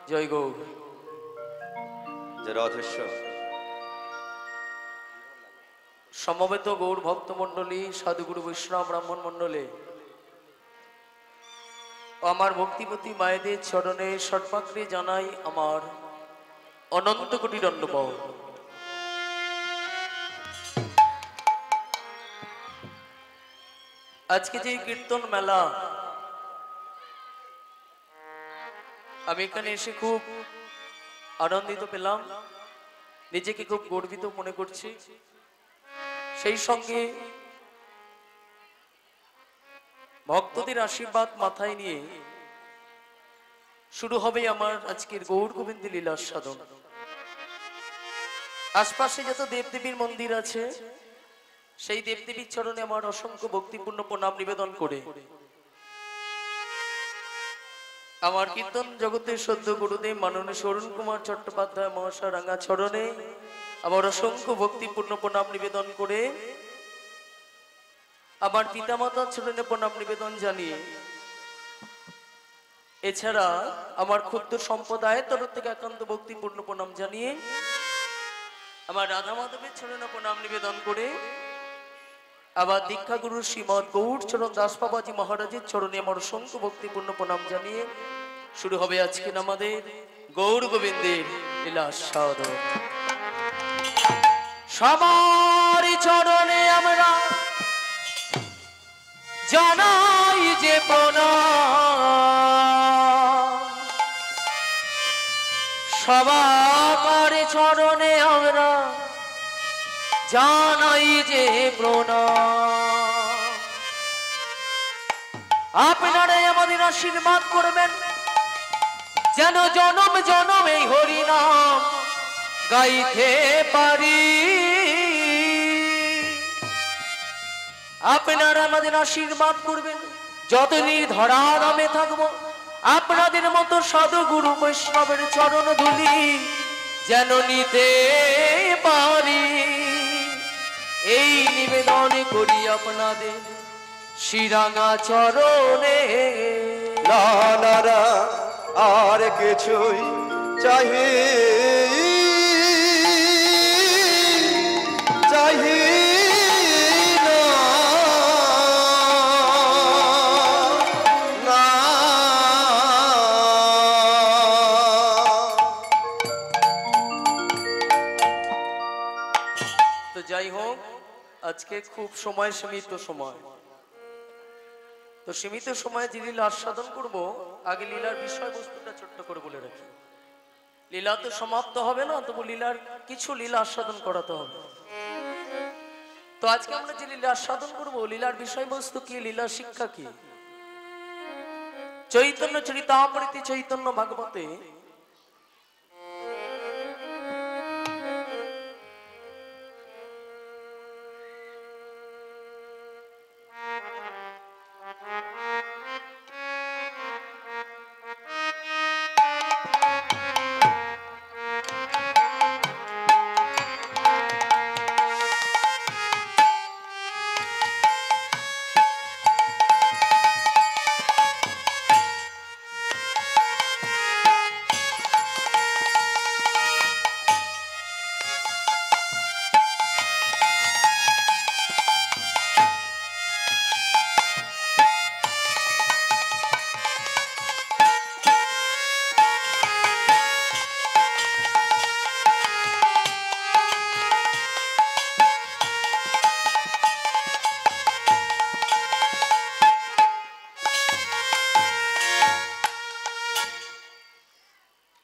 জয় গৌর। যে রাধেশ্বর সমবেত গৌর ভক্তমণ্ডলী, সাধুগুরু বৈষ্ণব ব্রাহ্মণ মণ্ডলী, আমার ভক্তিপতি মায়েদের চরণে সর্বাগ্রে জানাই আমার অনন্ত কোটি দণ্ডবত। আজকে যে কীর্তন মেলা, আমি এখানে এসে খুব আনন্দিত পেলাম, নিজেকে খুব গর্বিত মনে করছি। সেই সঙ্গে ভক্তদের আশীর্বাদ মাথায় নিয়ে শুরু হবে আমার আজকের গৌর গোবিন্দ লীলার সাধন। আশপাশে যত দেবদেবীর মন্দির আছে, সেই দেবদেবীর চরণে আমার অসংখ্য ভক্তিপূর্ণ প্রণাম নিবেদন করে আমার কীর্তন জগতের সদ্য গুরুদেব মাননীয় অরুণ কুমার চট্টোপাধ্যায় মহাশয় রাঙা চরণে আমার অসংখ্য ভক্তিপূর্ণ প্রণাম নিবেদন করে আমার পিতামাতার চরণে প্রণাম নিবেদন জানিয়ে, এছাড়া আমার ক্ষুদ্র সম্প্রদায়ের তরফ থেকে একান্ত ভক্তিপূর্ণ প্রণাম জানিয়ে আমার রাধা মাধবের চরণে প্রণাম নিবেদন করে আবার দীক্ষাগুরু শ্রীমৎ গৌর চরণ দাস বাবাজি মহারাজের চরণে আমার অসংখ্য ভক্তিপূর্ণ প্রণাম জানিয়ে শুরু হবে আজকে আমাদের গৌর গোবিন্দের লীলা সাধন। সবার চরণে আমরা জানাই যে প্রণাম, সবার চরণে আমরা জানাই যে প্রণাম। আপনারাই আমাদের আশীর্বাদ করবেন, যেন জনম জনম এই হরিনাম গাইতে পারি। আপনারা আমাদের আশীর্বাদ করবেন, যতদিন ধরা নামে থাকবো আপনাদের মতো সাধু গুরু বৈষ্ণবের চরণ ধুলি যেন নিতে পারি। এই নিবেদন করি আপনাদের শ্রীরাঙা চরণে। নানারা আর কিছুই চাহি চাহি না, না। তো যাই হোক, আজকে খুব সময় সীমিত সময়, তো সীমিত সময়ে যে লীলা আস্বাদন করব, আগে লীলার বিষয়বস্তুটা ছোট্ট করে বলে রাখি। লীলা তো সমাপ্ত হবে না, তবু লীলার কিছু লীলা আস্বাদন করাতে হবে। তো আজকে আমরা যে লীলা আস্বাদন করব, লীলার বিষয়বস্তু কি, লীলার শিক্ষা কি? চৈতন্য চরিতামৃতে চৈতন্য ভাগবতে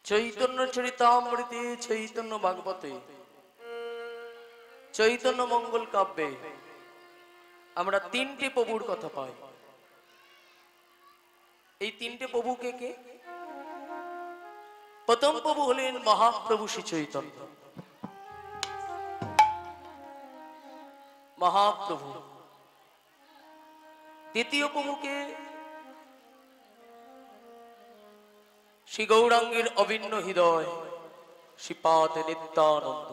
চৈতন্য চরিতামৃতে চৈতন্য ভাগবতে চৈতন্য মঙ্গল কাব্যে আমরা তিনটি প্রভুর কথা পাই। এই তিনটে প্রভু কে কে? প্রথম প্রভু হলেন মহাপ্রভু শ্রী চৈতন্য, মহাপ্রভু। দ্বিতীয় প্রভুকে শ্রী গৌরাঙ্গের অভিন্ন হৃদয় শ্রীপাদ নিত্যানন্দ।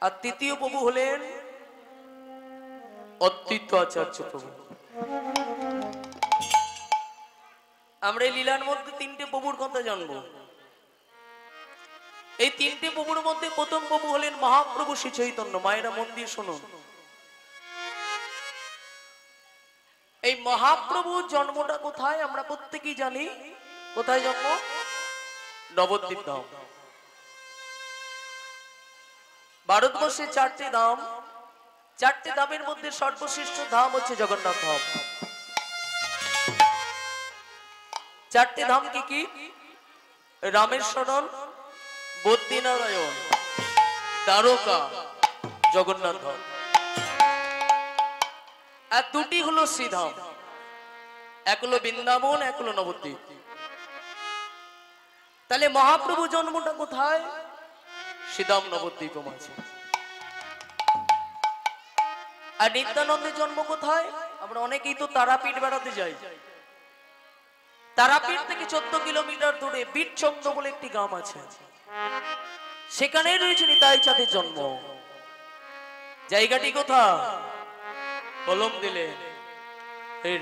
আর তৃতীয় প্রভু হলেন অদ্বৈত আচার্য প্রভু। আমরা এই লীলার মধ্যে তিনটে প্রভুর কথা জানবো। এই তিনটে প্রভুর মধ্যে প্রথম প্রভু হলেন মহাপ্রভু শ্রী চৈতন্য। মায়েরা মন দিয়ে শুনুন, এই মহাপ্রভুর জন্মটা কোথায় আমরা প্রত্যেকেই জানি। কোথায় জন্ম? নবদ্বীপ ধাম। ভারতবর্ষে চারটে ধাম, চারটে ধামের মধ্যে সর্বশ্রেষ্ঠ ধাম হচ্ছে জগন্নাথ ধাম। চারটে ধাম কি কি? রামেশ্বরম, বদ্রীনারায়ণ, দ্বারকা, জগন্নাথ ধাম। আর দুটি হলো শ্রীধাম, এক হলো বৃন্দাবন, এক হলো নবদ্বীপ। তাহলে মহাপ্রভু জন্মটা কোথায়? শ্রীধাম নবদ্বীপ মাঝে। আর নিত্যানন্দের জন্ম কোথায়? আমরা অনেকেই তো তারাপীঠ বেড়াতে যাই। তারাপীঠ থেকে 14 কিলোমিটার দূরে বীরচন্দ্র বলে একটি গ্রাম আছে, সেখানে রয়েছে নিতাই চাঁদের জন্ম। জায়গাটি কোথা? কলম দিলে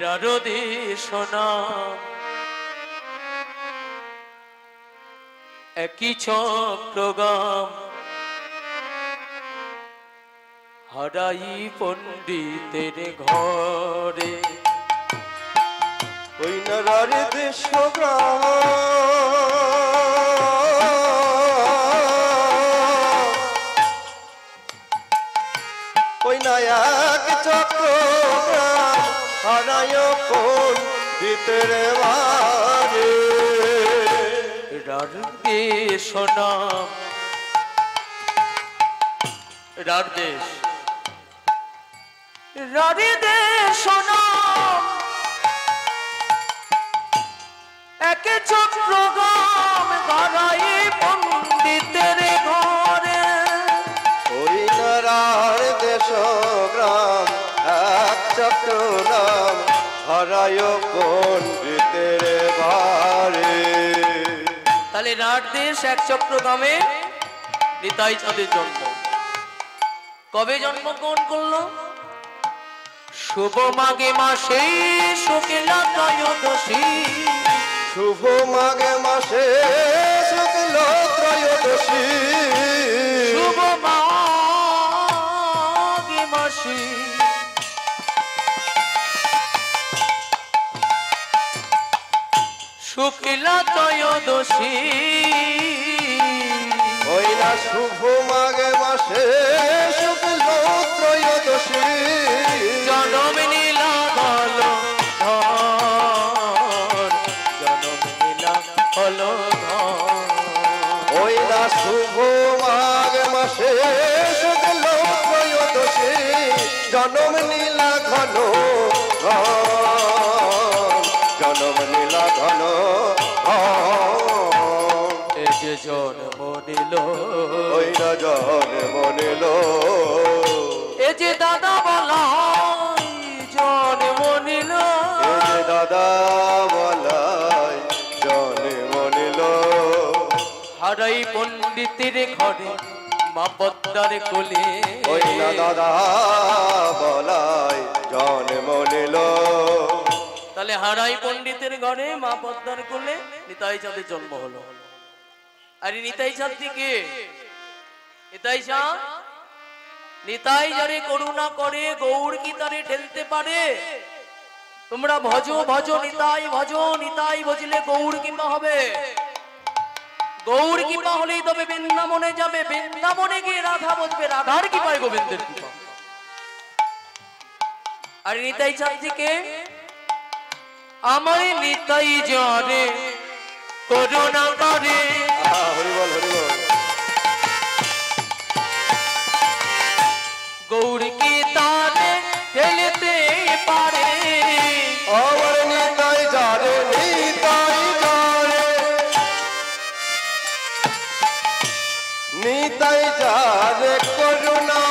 রারদে সোনা একই চক্রগাম, হারাই পণ্ডিতের ঘরে ওই নারার দেশ ওই নায়ক চক্র হারায় পণ্ডিতের বারে রারদে সোনা রারদেশ রারদে সোনা একে চক্রগাম, হারাই পণ্ডিতের ঘরে। ওই নারার দেশ গ্রাম এক চক্র নাম হারায় পণ্ডিতের বারে। তাহলে রারদেশ এক চক্রগামে নিতাই চাঁদের জন্ম। কবে জন্মগ্রহণ করলো? শুভ মাঘে মাসে শুক্লা ত্রয়োদশী। শুভ মাঘে মাসে শুক্ল ত্রয়োদশী। শুভ মাঘে মাসে শুক্লা ত্রয়োদশী। ওই না শুভ মাঘে মাসে শুক্ল ত্রয়োদশী। জনম নীলা হলো ধর, জনম নীলা হলো ধর। ওই না শুভ মাঘে মাসে শুক্ল ত্রয়োদশী। জনম নীলা ঘন জনম নীলা ঘন এ যে জন্ম নিল, ওই না জন্ম নিল। এ যে দাদা বলা জন্ম নিল। এ যে দাদা বলাই জন্ম নিল। হারাই পণ্ডিতের ঘরে মা পদ্মার কোলে। ওই না দাদা বলাই জন্ম নিল। তাহলে হারাই পণ্ডিতের ঘরে মা পদ্মার কোলে নিতাই চাঁদের জন্ম হলো। আরে নিতাই চাঁদটি কে? নিতাই চাঁদ, নিতাই যারে করুণা করে গৌর কি তারে ঠেলতে পারে? তোমরা ভজো ভজো নিতাই ভজো, নিতাই ভজলে গৌর কৃপা হবে। গৌর কৃপা হলেই তবে বৃন্দাবনে যাবে, বৃন্দাবনে গিয়ে রাধা বসবে, রাধার কৃপায় গোবিন্দের কৃপা। আর নিতাই চাঁদটি কে? আমার নিতাই যারে করুণা করে। হরি বল হরি বল। গৌর কি তারে ঠেলতে পারে? আমার নিতাই যারে নিতাই যারে নিতাই যারে করুণা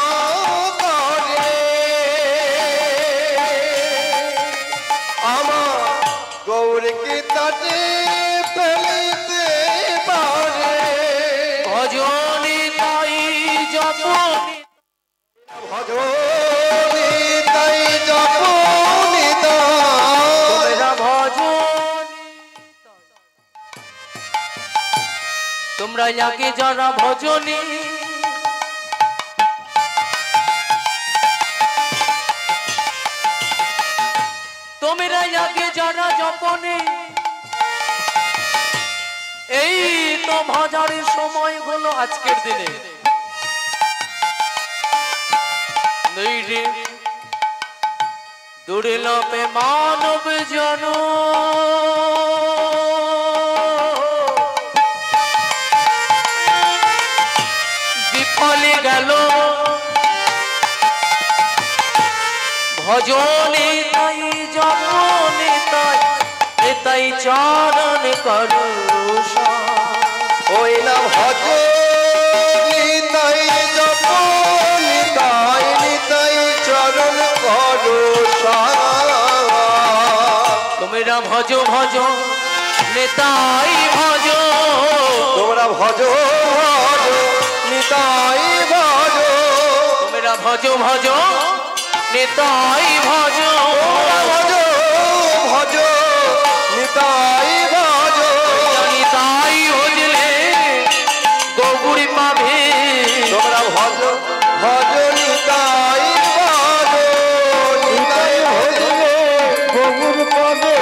করে। আমার গৌর কি তারে ফেলিতে পারে। তোমরা আগে যারা ভজনী তোমরা আগে যারা জপনে এই তো ভজারের সময় হলো আজকের দিনে দুর্লভে মানব জন বিফলে গেল ভজনে তাই জপনে তাই চরণ করো ওই না ভজ নিতাই জপ নিতাই নিতাই চরণ করো তোমরা ভজ ভজ নিতাই ভজ তোমরা ভজ ভজ নিতাই ভজ তোমরা ভজ ভজ নিতাই ভজ ভজ ভজ নিতাই ভজ নিতাই ভজলে গৌরী পাবে তোমরা ভজ ভজ নিতাই ভজ নিতাই ভজলে গৌর পাবে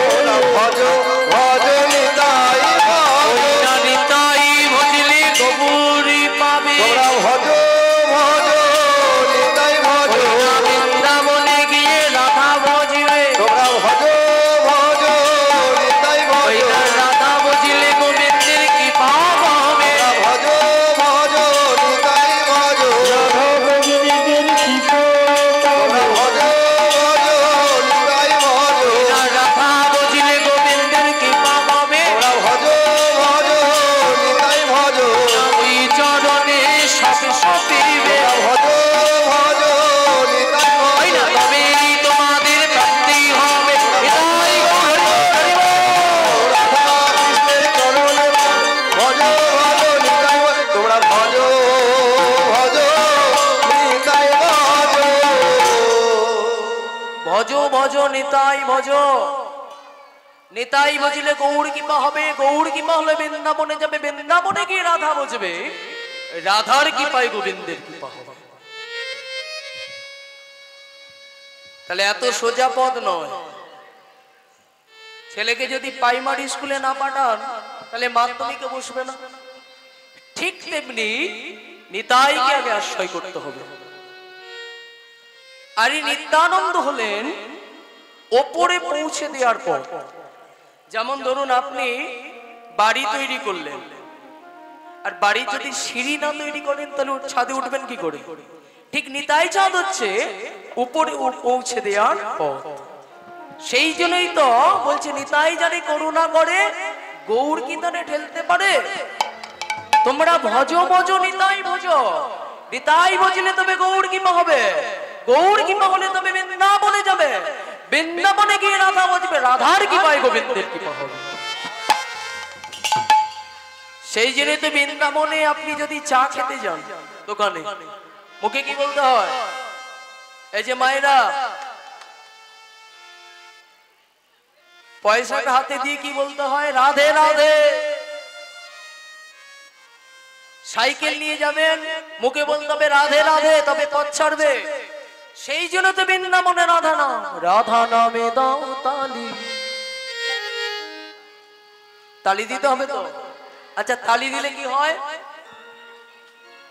ভজ ভজ নিতাই ভজ নিতাই ভজলে গৌরী পাবে তোমরা ভজ ভজ নিতাই ভজ বৃন্দাবনে গিয়ে রাধা ভজবে তোমরা ভজ ভজ নিতাই ভজ রাধা ভজলে গোবিন্দের কৃপা হবে ভজ ভজ নিতাই ভজ তোমরা ভজ ভজ নিতাই ভজ রাধা ভজলে গোবিন্দের কৃপা হবে তোমরা ভজ ভজ নিতাই ভজ ওই চরণে সব সপিবে ভজ ভজ নিতাই ওই না ভজ তবেই তোমাদের প্রাপ্তি হবে এটাই গৌর হরি বল। রাধা কৃষ্ণের চরণে ভজ ভজ নিতাই ভজ তোমরা ভজ ভজ নিতাই ভজ ভজ ভজ নিতাই ভজ নিতাই ভজলে গৌর কৃপা হবে গৌর কৃপা হলে বৃন্দাবনে যাবে বৃন্দাবনে গিয়ে রাধা ভজবে রাধার কৃপায় গোবিন্দের কৃপা হবে তাহলে এত সোজা পথ নয় ছেলেকে যদি প্রাইমারি স্কুলে না পাঠান তাহলে মাধ্যমিকে বসবে না ঠিক তেমনি নিতাইকে আগে আশ্রয় করতে হবে আর এই নিত্যানন্দ হলেন ওপরে পৌঁছে দেওয়ার পর যেমন ধরুন আপনি বাড়ি তৈরি করলেন আর বাড়ি যদি সিঁড়ি না তৈরি করেন তাহলে ছাদে উঠবেন কি করে ঠিক নিতাই চাঁদ হচ্ছে উপরে পৌঁছে দেওয়ার পথ সেই জন্যই তো বলছে নিতাই জানি করুণা করে গৌর কি তানে ঠেলতে পারে তোমরা ভজ ভজ নিতাই ভজ নিতাই ভজলে তবে গৌর কৃপা হবে গৌর কৃপা হলে তবে বৃন্দাবনে যাবে বৃন্দাবনে গিয়ে রাধা ভজবে রাধার কৃপায় গোবিন্দের কৃপা হবে সেই জন্য তো বৃন্দাবনে আপনি যদি চা খেতে যান দোকানে মুখে কি বলতে হয় এই যে মায়েরা পয়সাটা হাতে দিয়ে কি বলতে হয় রাধে রাধে সাইকেল নিয়ে যাবেন মুখে বলতে হবে রাধে রাধে তবে পথ ছাড়বে সেই জন্য তো বৃন্দাবনে রাধা নাম রাধা নামে দাও তালি তালি দিতে হবে তো আচ্ছা তালি দিলে কি হয়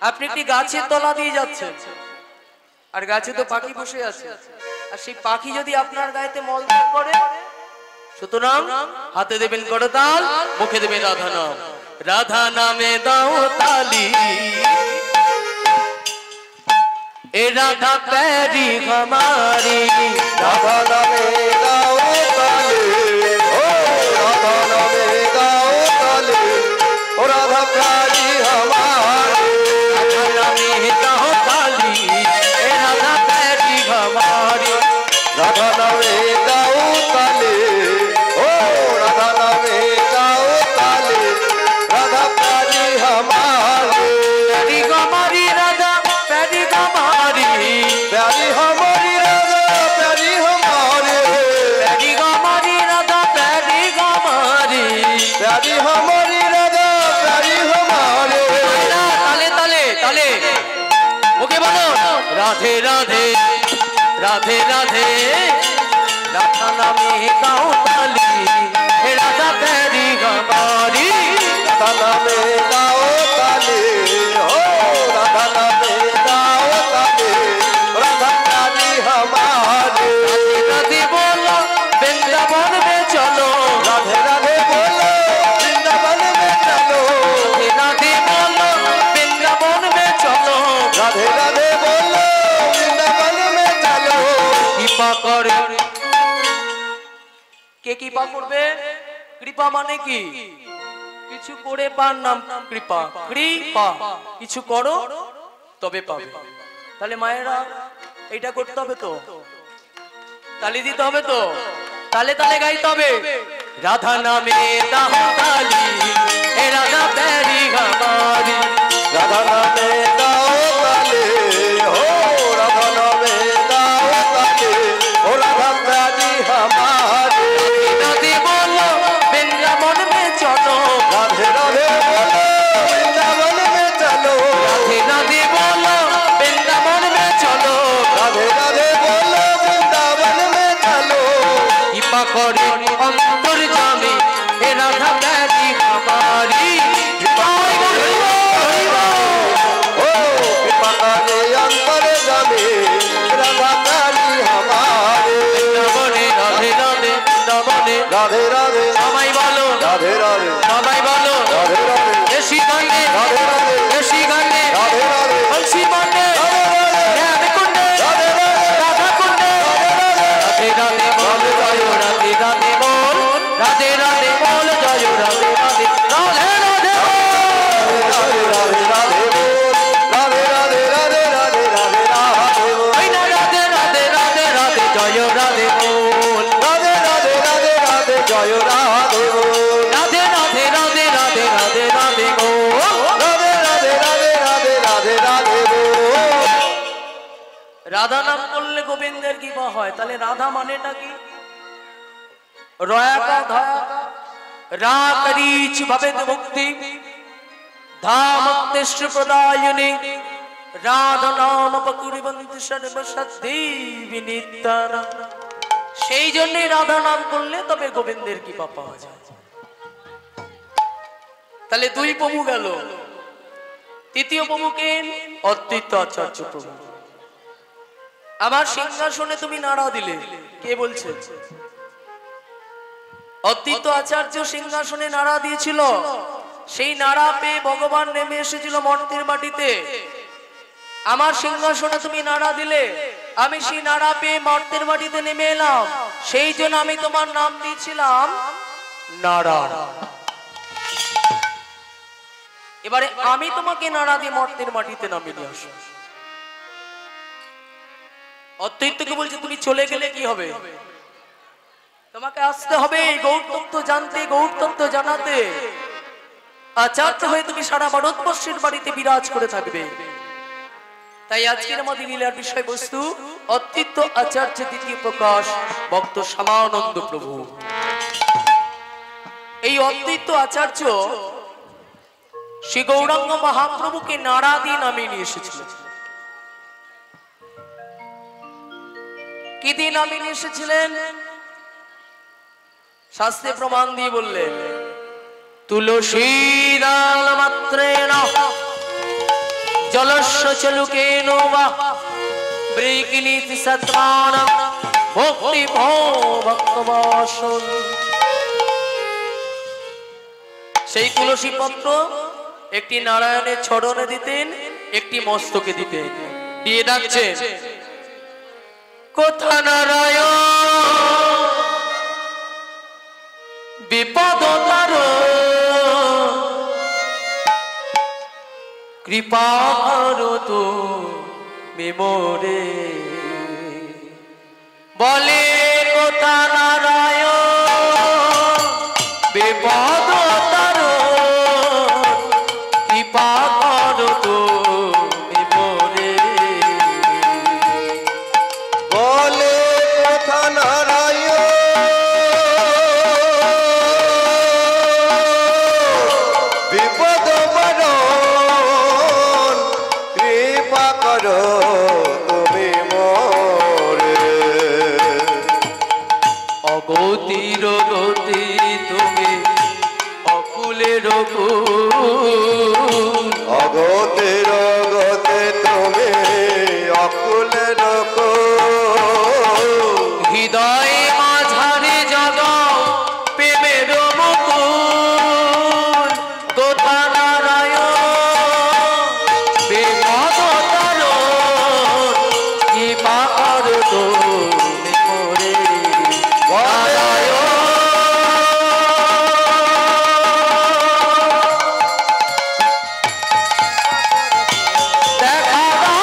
আপনি একটি গাছের তলা দিয়ে যাচ্ছেন আর গাছে তো পাখি বসে আছে আর সেই পাখি যদি আপনার গায়েতে মলত্যাগ করে সুতরাং হাতে দেবেন করতাল মুখে দেবেন রাধা নাম রাধা নামে দাও তালি ए राधा पैरी हमारी राधा नामे गाओ ताले ओ राधा नामे गाओ ताले ओ राधा प्यारी हमारी राधा नामे गाओ ताली ए राधा पैरी हमारी राधा नामे गाओ ताले ओ राधा नामे गाओ ताले राधा प्यारी हमारी पैरी हमारी राधा पैरी हमारी प्यारी हमारी राधा प्यारी हमारी রাধে রাধে রাধে রাধে রাধা নামে গাও তালি হে রাধা তেরি গমারি রাধা নামে গাও তালি हो राधा नामे गाओ ताली राधा रानी हमारे राधे बोलो वृंदावन में चलो राधे राधे बोलो वृंदावन में चलो राधे बोलो वृंदावन में चलो राधे राधे बोलो वृंदावन में चलो कृपा करे কে কৃপা করবে কৃপা মানে কি কিছু করে পার নাম কৃপা কৃপা কিছু করো তবে পাবে তাহলে মায়েরা এটা করতে হবে তো তালি দিতে হবে তো তালে তালে গাইতে হবে রাধা নামে দাও তালি হে রাধা তেরি গমারি राधा नामे गाओ ताली हो राधा नामे गाओ ताली हो राधा रानी हमारे राधे बोलो वृंदावन में चलो राधे राधे बोलो वृंदावन में चलो राधे राधे बोलो वृंदावन में चलो राधे राधे बोलो वृंदावन में चलो कृपा करे अंतर जामे हे राधा तेरी हमारी ओ कृपा करे अंतर जामे राधा रानी हमारे नवने राधे राधे नवने राधे राधे समाई बोलो राधे राधे समाई बोलो राधे राधे ऋषि गाने राधे राधे ऋषि गाने राधे राधे हंसी माने राधे कुंडे राधे राधे राधा कुंडे राधे राधे बोल जय राधे राधे बोल राधे राधे बोल जय राधे राधे राधे राधे राधे राधे राधे बोल राधे राधे राधे राधे राधे राधे बोल राधे राधे राधे राधे जय राधे बोल राधे राधे राधे राधे जय राधे बोल राधे राधे राधे राधे राधे राधे बोल राधे राधे राधे राधे राधे राधे बोल রাধা নাম করলে গোবিন্দের কৃপা হয় তাহলে রাধা মানেটা কি রয়াকা ধয়াকা রা করিচ ভবেত মুক্তি ধামক্তেশ্ব প্রদায়নে রাধা নাম পকুরিবন্ত সর্বসদ্ধি বিনিতার সেই জন্যই রাধা নাম করলে তবে গোবিন্দের কৃপা পাওয়া যায় তাহলে দুই প্রভু গেল তৃতীয় প্রভুকে অদ্বৈত আচার্য প্রভু আমার সিংহাসনে তুমি নাড়া দিলে কে বলছে অদ্বৈত আচার্য সিংহাসনে নাড়া দিয়েছিল সেই নাড়া পেয়ে ভগবান নেমে এসেছিল মর্তের মাটিতে আমার সিংহাসনে তুমি নাড়া দিলে আমি সেই নাড়া পেয়ে মর্তের মাটিতে নেমে এলাম সেই জন্য আমি তোমার নাম দিয়েছিলাম নাড়া এবারে আমি তোমাকে নাড়া দিয়ে মর্তের মাটিতে নামিয়ে নিয়ে আসো অদ্বৈতকে বলছে তুমি চলে গেলে কি হবে তোমাকে আসতে হবে গৌর তত্ত্ব জানতে গৌর তত্ত্ব জানাতে আচার্য হয়ে তুমি সারা ভারতবর্ষের বাড়িতে বিরাজ করে থাকবে তাই আজকের আমাদের লীলার বিষয়বস্তু অদ্বৈত আচার্য দ্বিতীয় প্রকাশ ভক্ত শ্যামানন্দ প্রভু এই অদ্বৈত আচার্য শ্রী গৌরাঙ্গ মহাপ্রভুকে নাড়া দিয়ে নামিয়ে নিয়ে এসেছিলেন কি দিয়ে নামিয়ে নিয়ে এসেছিলেন শাস্ত্রে প্রমাণ দিয়ে বললেন তুলসী দাল মাত্রেণ জলস্য চলুকেন বা বৃকিনীতি সত্মানং ভক্তি ভক্তবাসন সেই তুলসী পত্র একটি নারায়ণের ছড়নে দিতেন একটি মস্তকে দিতেন দিয়ে ডাকছেন কোথা নারায়ণ বিপদ তার কৃপা ভারত মেমোরে বলে কোথা নারায়ণ বিপদ তার কৃপা ভারত মেমোরে বলে কথা নারায়ণ বিপদ মারণ কৃপা করো অকুলের কুল অগতের অগতে তুমি অকুলের হৃদয় মাঝারে জগ প্রেমের মুকুল তোতা নারায়ণ বেপদ তারণ কি পার তুমি মোরে নারায়ণ দেখা দাও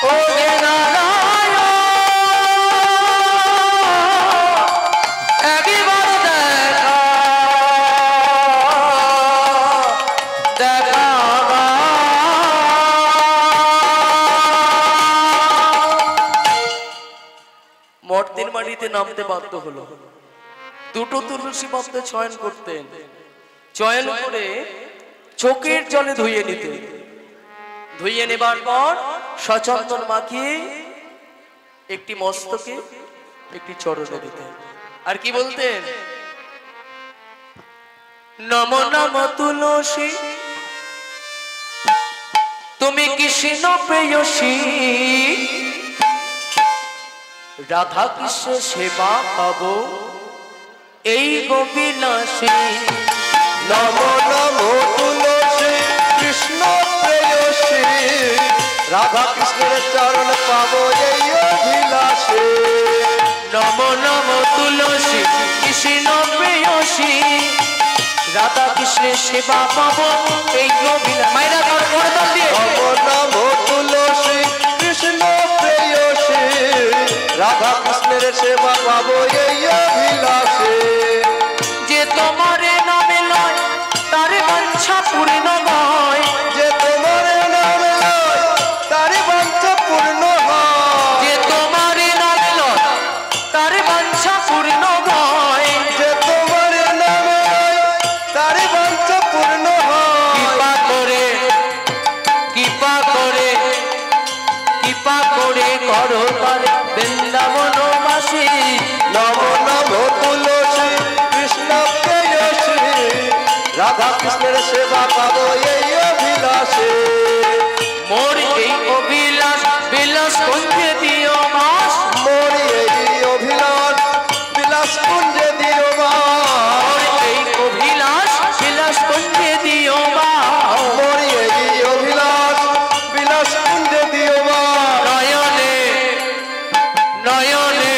ও হে নারায়ণ একবার দেখা মর্তের মাটিতে নামতে বাধ্য হলো দুটো তুলসী পদ্ম চয়ন করতেন চয়ন করে চোখের জলে ধুইয়ে নিতে ধুইয়ে নেবার পর সচন্দন মাখিয়ে একটি মস্তকে একটি চরণে দিতেন আর কি বলতেন নম নম তুলসী তুমি কৃষ্ণ প্রেয়সী রাধা কৃষ্ণ সেবা পাবো এই গোবিলাসী নম নম তুলসী কৃষ্ণ প্রেয়সী রাধা কৃষ্ণের চরণ পাবো এই অভিলাষে নম নম তুলসী কৃষ্ণ প্রেয়সী রাধা কৃষ্ণের সেবা পাবো এই গোবিলা মাইরা করে দিয়ে নম নম তুলসী কৃষ্ণ প্রেয়সী রাধা কৃষ্ণের সেবা পাবো এই অভিলাষে যে তোমার নামে লয় তার বাঞ্ছা পূর্ণ হয় যে তোমার নামে লয় তার বাঞ্ছা পূর্ণ হয় যে তোমার নামে লয় তার বাঞ্ছা পূর্ণ হয় যে তোমার নামে লয় তার বাঞ্ছা পূর্ণ হয় কৃপা করে কৃপা করে কৃপা করে করো তার বৃন্দাবনবাসী নম নম তুলসী কৃষ্ণ প্রেয়সী রাধা কৃষ্ণের সেবা পাবো এই অভিলাষে মোর এই অভিলাষ বিলাস কুঞ্জে দিও মাস মোরি এই অভিলাষ বিলাস কুঞ্জে দিও মা মোর এই অভিলাষ বিলাস কুঞ্জে দিও মা মোরি এই অভিলাষ বিলাস কুঞ্জে দিও মা নয়নে নয়নে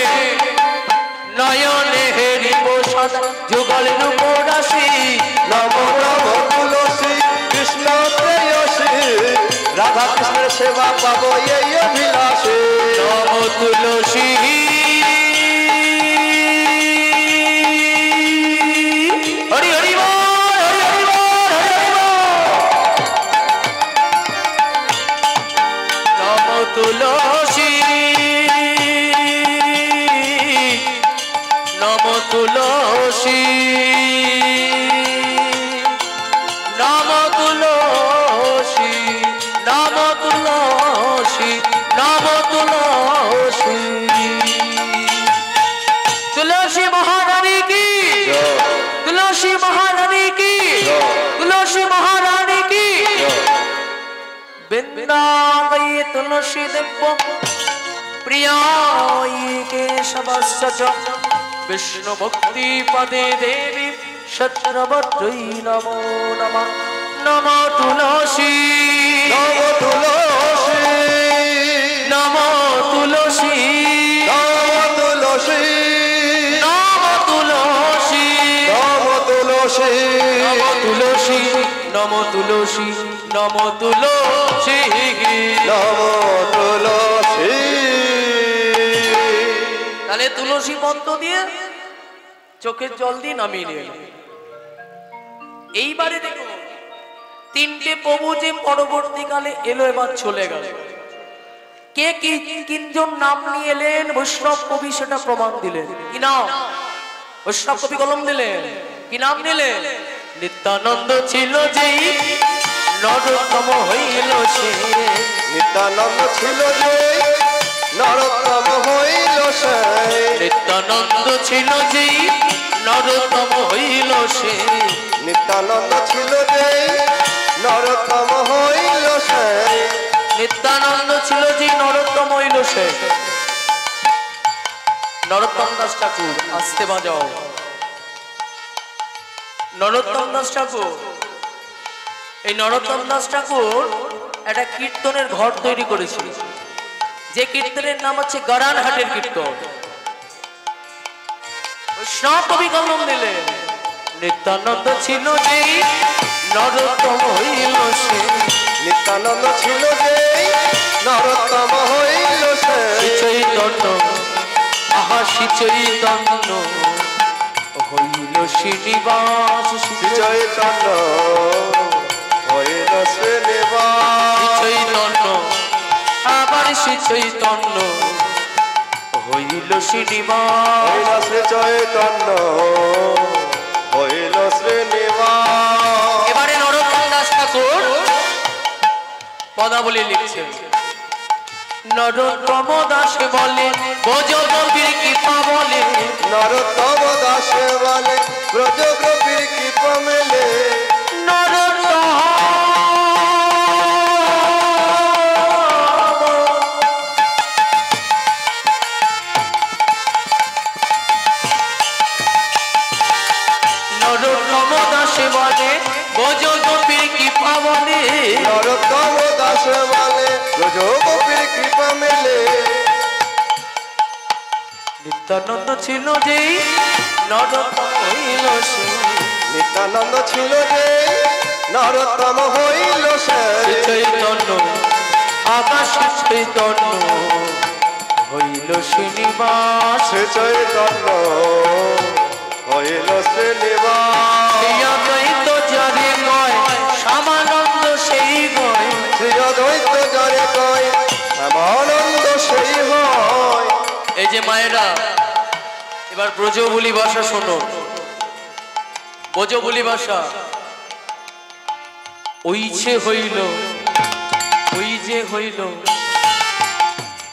নয়নে হেরি প্রসাদ যুগল রূপ রাশি নম নম তুলসী কৃষ্ণ প্রেয়সী রাধা কৃষ্ণের সেবা পাবো এই অভিলাষে নম তুলসী হরি হরি বল হরি হরি বল হরি হরি বল নম তুলসী নম তুলসী নম তুলসী নম তুলসী নম তুলসী তুলসী মহারানী কি তুলসী মহারানী কি তুলসী মহারানী কি বৃন্দাবনে তুলসী দেব প্রিয়ায় কেশবস্য চ विष्णु भक्ति पदे देवी शत्रवत्यै नमो नमः नमो तुलसी नमो तुलसी नमो तुलसी नमो तुलसी नमो तुलसी नमो तुलसी नमो तुलसी नमो तुलसी नमो तुलसी नमो तुलसी তাহলে তুলসী পদ্ম দিয়ে চোখের জল দিয়ে নামিয়ে নিয়ে এইবারে দেখো তিনটে প্রভু যে পরবর্তীকালে এলো এবার চলে গেল কে কি তিনজন নাম নিয়ে এলেন বৈষ্ণব কবি সেটা প্রমাণ দিলেন কি নাম বৈষ্ণব কবি কলম দিলেন কি নাম নিলেন নিত্যানন্দ ছিল যেই নরোত্তম হইল সে নিত্যানন্দ ছিল যে নরোত্তম হইল সে নিত্যানন্দ ছিল যেই নরোত্তম হইল সে। নিত্যানন্দ ছিল যে নরোত্তম হইল সে। নিত্যানন্দ ছিল যে নরোত্তম হইল সে। নরোত্তম দাস ঠাকুর আসতে বাজাও। নরোত্তম দাস ঠাকুর, এই নরোত্তম দাস ঠাকুর একটা কীর্তনের ঘর তৈরি করেছিল, যে কীর্তনের নাম হচ্ছে গরানহাটের কীর্তন। সব কবি কলম দিলেন। নিত্যানন্দ ছিল যে নরোত্তম হইল সে। নিত্যানন্দ ছিল যে নরোত্তম হইল সে। চৈতন্য আহা শ্রী চৈতন্য হইল শ্রীনিবাস। চৈতন্য হইল শ্রীনিবাস। চৈতন্য আবার শ্রী চৈতন্য হইল শ্রীনিবাস। শ্রী চৈতন্য হইল শ্রীনিবাস। এবারে নরোত্তম দাস ঠাকুর পদাবলী লিখছেন। নরোত্তম দাস বলে ব্রজগোপীর কৃপা বলে। নরোত্তম দাস বলে ব্রজগোপীর কৃপা মেলে। নরোত্তম দাস বলে ব্রজগোপীর কৃপা বলে। নরোত্তম দাস বলে ব্রজগোপীর কৃপা মেলে। নিত্যানন্দ ছিল যে নরোত্তম হইল সে। নিত্যানন্দ ছিল যে নরোত্তম হইল সে। চৈতন্য আকাশ চৈতন্য হইল শ্রীনিবাস। চৈতন্য হইল শ্রীনিবাস। অদ্বৈত যারে কয় শ্যামানন্দ সেই গয়। শ্রী অদ্বৈত যারে কয় শ্যামানন্দ সেই হয়। এই যে মায়েরা এবার ব্রজবুলি ভাষা শোনো। ব্রজবুলি ভাষা। ওই যে হইল, ওই যে হইল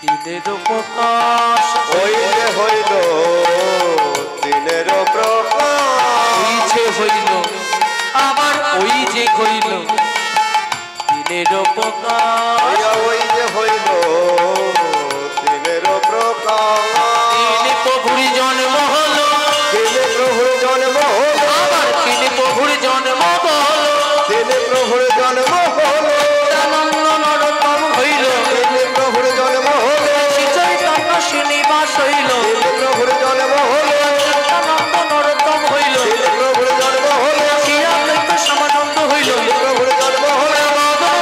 দিনের প্রকাশ। ওই যে হইল দিনের প্রকাশ। ওই যে হইল আবার ওই যে হইল দিনের প্রকাশ। ওই যে হইল দিনের প্রকাশ। তিনি প্রভুর জন্ম হলো, তিনি প্রভুর জন্ম হলো। আবার তিনি প্রভুর জন্ম হলো। তিনি প্রভুর জন্ম হলো। নিত্যানন্দ নরোত্তম হইল, তিনি প্রভুর জন্ম হলো। শ্রী চৈতন্য শ্রীনিবাস হইল। তিনি প্রভুর জন্ম হলো। নিত্যানন্দ নরোত্তম হইল, তিনি প্রভুর জন্ম হলো। শ্রী অদ্বৈত শ্যামানন্দ হইল। তিনি প্রভুর জন্ম হলো।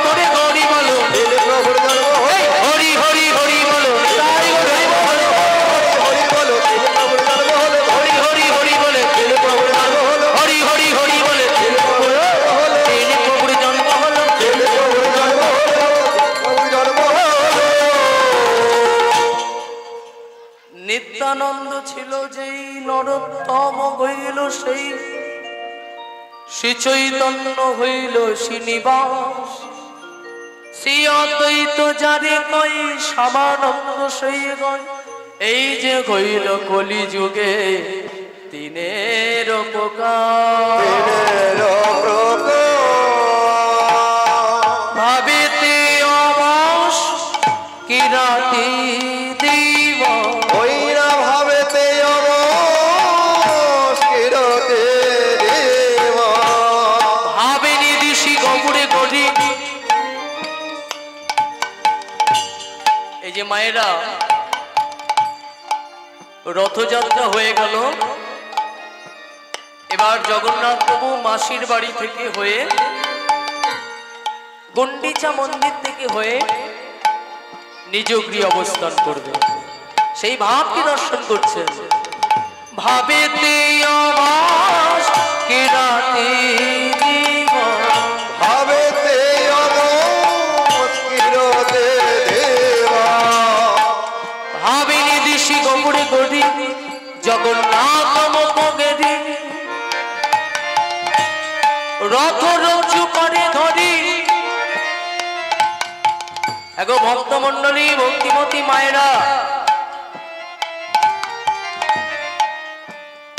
হরি হরি বলো, তিনি প্রভুর জন্ম হলো। হরি হরি হরি বলো, তাই হরি বলো। হরি বলো তিনি প্রভুর জন্ম হলো। হরি হরি হরি বলে, তিনি প্রভুর জন্ম হলো। হরি হরি হরি বলে, তিনি প্রভুর জন্ম হলো। তিনি প্রভুর জন্ম হলো। তিনি প্রভুর জন্ম হলো। প্রভুর জন্ম হলো। নিত্যানন্দ ছিল যেই নরোত্তম হইল সেই। শ্রী চৈতন্য হইল শ্রীনিবাস। শ্রী অদ্বৈত যারে কই শ্যামানন্দ সেই গয়। এই যে হইল কলি যুগে তিনের প্রকাশ। দিনের প্রকাশ। ভাবিতে অবশ কি রাতি দিব। ওইরা ভাবেতে অবস্কিরতে দেবা। ভাবেনি দিশি গপুরে গড়ি। এই যে মায়েরা রথযাত্রা হয়ে গেল। এবার জগন্নাথ প্রভু মাসির বাড়ি থেকে হয়ে গুন্ডিচা মন্দির থেকে হয়ে নিজ গৃহে অবস্থান করবে। সেই ভাবকে দর্শন করছেন। ভাবেতে অবাস কি রাতে দিব। ভাবেতে অবস্কিরতে দেবা। ভাবিনি দিশি গপুরে গড়ি জগন্নাথ মুখগেরি। রথ রঞ্জু করে ধরি। এগো ভক্তমন্ডলী ভক্তিমতী মায়েরা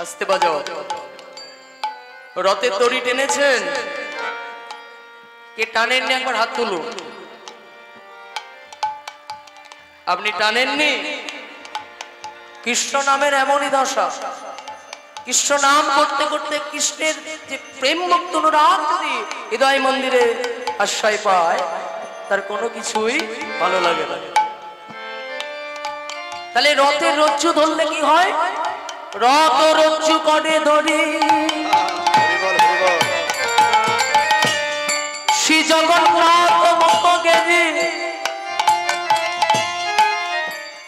আস্তে বাজাও। রথের দড়ি টেনেছেন? কে টানেননি একবার হাত তুলুন। আপনি টানেননি? কৃষ্ণ নামের এমনই দশা, কৃষ্ণ নাম করতে করতে কৃষ্ণের যে প্রেম ভক্ত অনুরাগ যদি হৃদয় মন্দিরে আশ্রয় পায়, তার কোনো কিছুই ভালো লাগে না। তাহলে রথের রজ্জু ধরলে কি হয়? রথ রজ্জু করে ধরি শ্রী জগন্নাথ মুখে।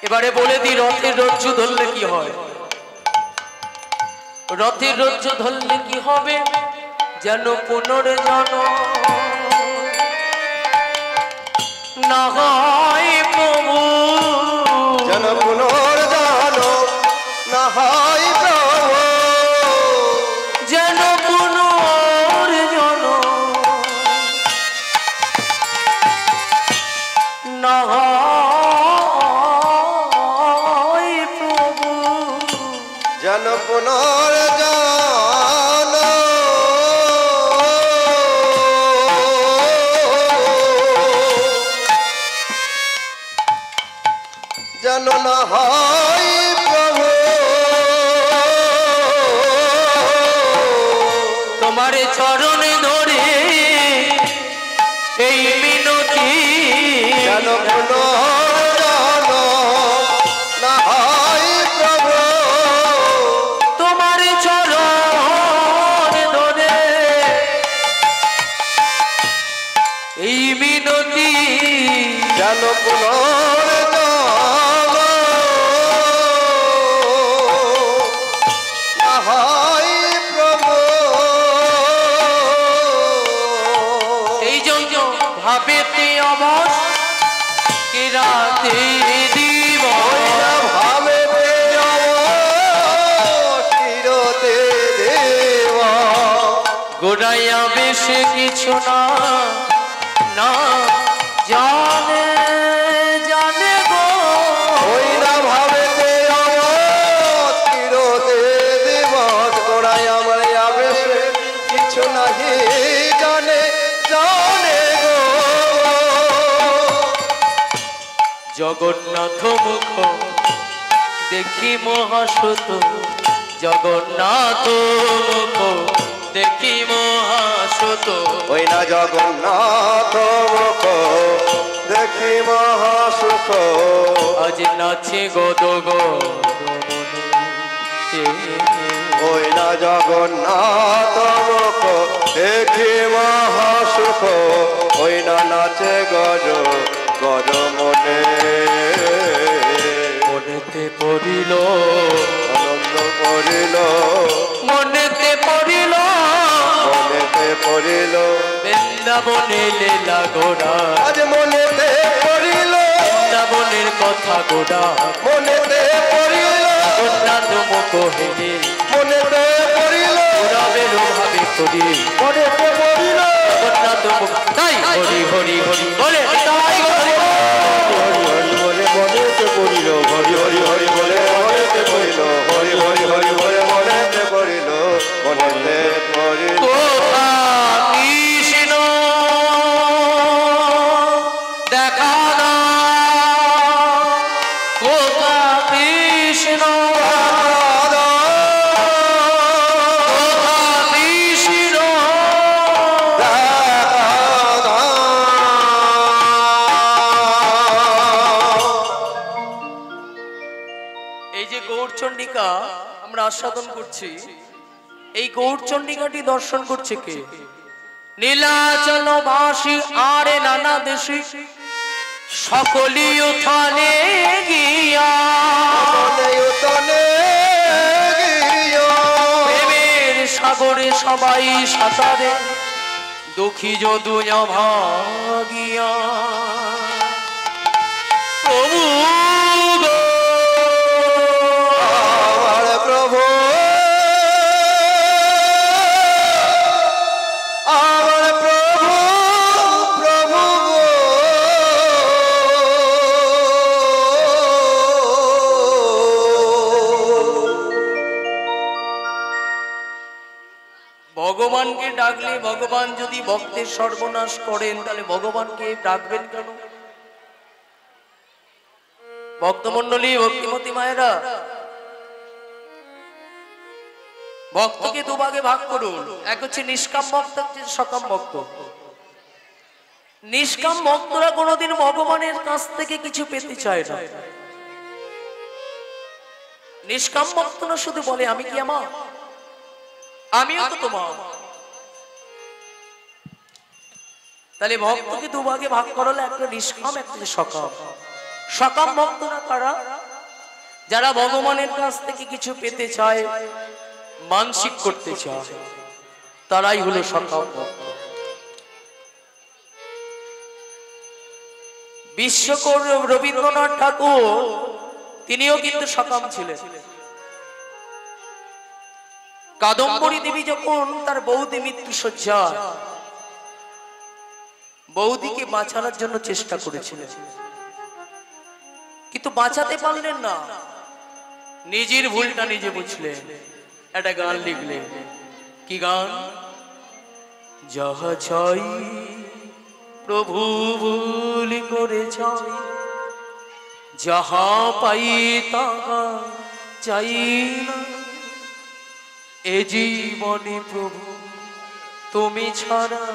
এবারে বলে দি রথের রজ্জু ধরলে কি হয়? রথের রজ্জু ধরলে কি হবে? যেন পুনর্জন্ম না হয় প্রভু, যেন পুনর্জন্ম না হয় প্রভু, যেন পুনর্জন্ম না হয় প্রভু, যেন পুনর্জন্ম যেন না হয় প্রভু। তোমার চরণে ধরে এই মিনতি, যেন পুনর্জন্ম না হয় প্রভু। তোমার চরণে ধরে এই মিনতি, যেন পুনর্জন্ম না হয় প্রভু। এই জন্য ভাবেতে অবশ কে রাতে দিব, ভাবে চিরতে দেওয়া গোড়াইয়া বেশ কিছু না না জানে জানে গো, ওই না ভাবে চিরতে দিবস গোড়াই আমার আবেশে কিছু নাহি জানে জানে গো। জগন্নাথ মুখ দেখি মহাসুত, জগন্নাথ মুখ দেখি মহাসুত, ওই না জগন্নাথ মুখ দেখি মহাসুখ, আজ নাচে গদ ওই না জগন্নাথ মুখ দেখি মহাসুখ, ওই না নাচে গজ গজ মনে। মনেতে পড়িল আনন্দ করিল মনেতে পড়িল মনেতে পড়িল বৃন্দাবনে লীলা গোড়া, আজ মনেতে পড়িল বৃন্দাবনের কথা গোড়া, মনেতে পড়িল জগন্নাথ মুখ হেলে মনেতে পড়িল পুরাবের ভাবে করি, মনেতে পড়িল জগন্নাথ মুখ তাই হরি হরি হরি বলে তাই হরি হরি হরি বলে মনেতে পড়িল, হরি হরি হরি বলে মনেতে পড়িল, হরি হরি হরি বলে মনেতে পড়িল, মনেতে পড়িল। কোথা কৃষ্ণ দেখা না, কোথা কৃষ্ণ, কোথা কৃষ্ণ, এই যে গৌরচন্ডিকা আমরা আস্বাদন করছি, এই গৌরচন্ডিকাটি দর্শন করছে কে? নীলাচল বাসী আরে নানা দেশে সকলি উঠানে গিয়া, প্রেমের সাগরে সবাই সাঁতারে দুঃখী যদুয় ভাগিয়া, প্রভু গো, আমার প্রভু আমার প্রভু প্রভু ভগবানকে ডাকলে ভগবান যদি ভক্তের সর্বনাশ করেন তাহলে ভগবানকে ডাকবেন কেন? ভক্তমণ্ডলী, ভক্তিমতী মায়েরা, ভক্তকে দুভাগে ভাগ করুন। এক হচ্ছে নিষ্কাম ভক্ত, হচ্ছে সকাম ভক্ত। নিষ্কাম ভক্তরা কোনোদিন ভগবানের কাছ থেকে কিছু পেতে চায় না। নিষ্কাম ভক্তরা শুধু বলে আমি কি আমার, আমিও তো তোমার। তাহলে ভক্তকে দুভাগে ভাগ করা হলো, একটা নিষ্কাম, একটা সকাম। সকাম ভক্তরা কারা? যারা ভগবানের কাছ থেকে কিছু পেতে চায়, মানসিক করতে চায়, তারাই হলো সকাম ভক্ত। বিশ্বকবি রবীন্দ্রনাথ ঠাকুর তিনিও কিন্তু সকাম ছিলেন। কাদম্বরী দেবী যখন তার বৌদি মৃত্যু শয্যা, বৌদিকে বাঁচানোর জন্য চেষ্টা করেছিলেন, কিন্তু বাঁচাতে পারলেন না। নিজের ভুলটা নিজে বুঝলেন, একটা গান লিখলেন। কি গান? যাহা চাই প্রভু ভুল করে চাই, যাহা পাই তাহা চাই না, এ জীবনে প্রভু তুমি ছাড়া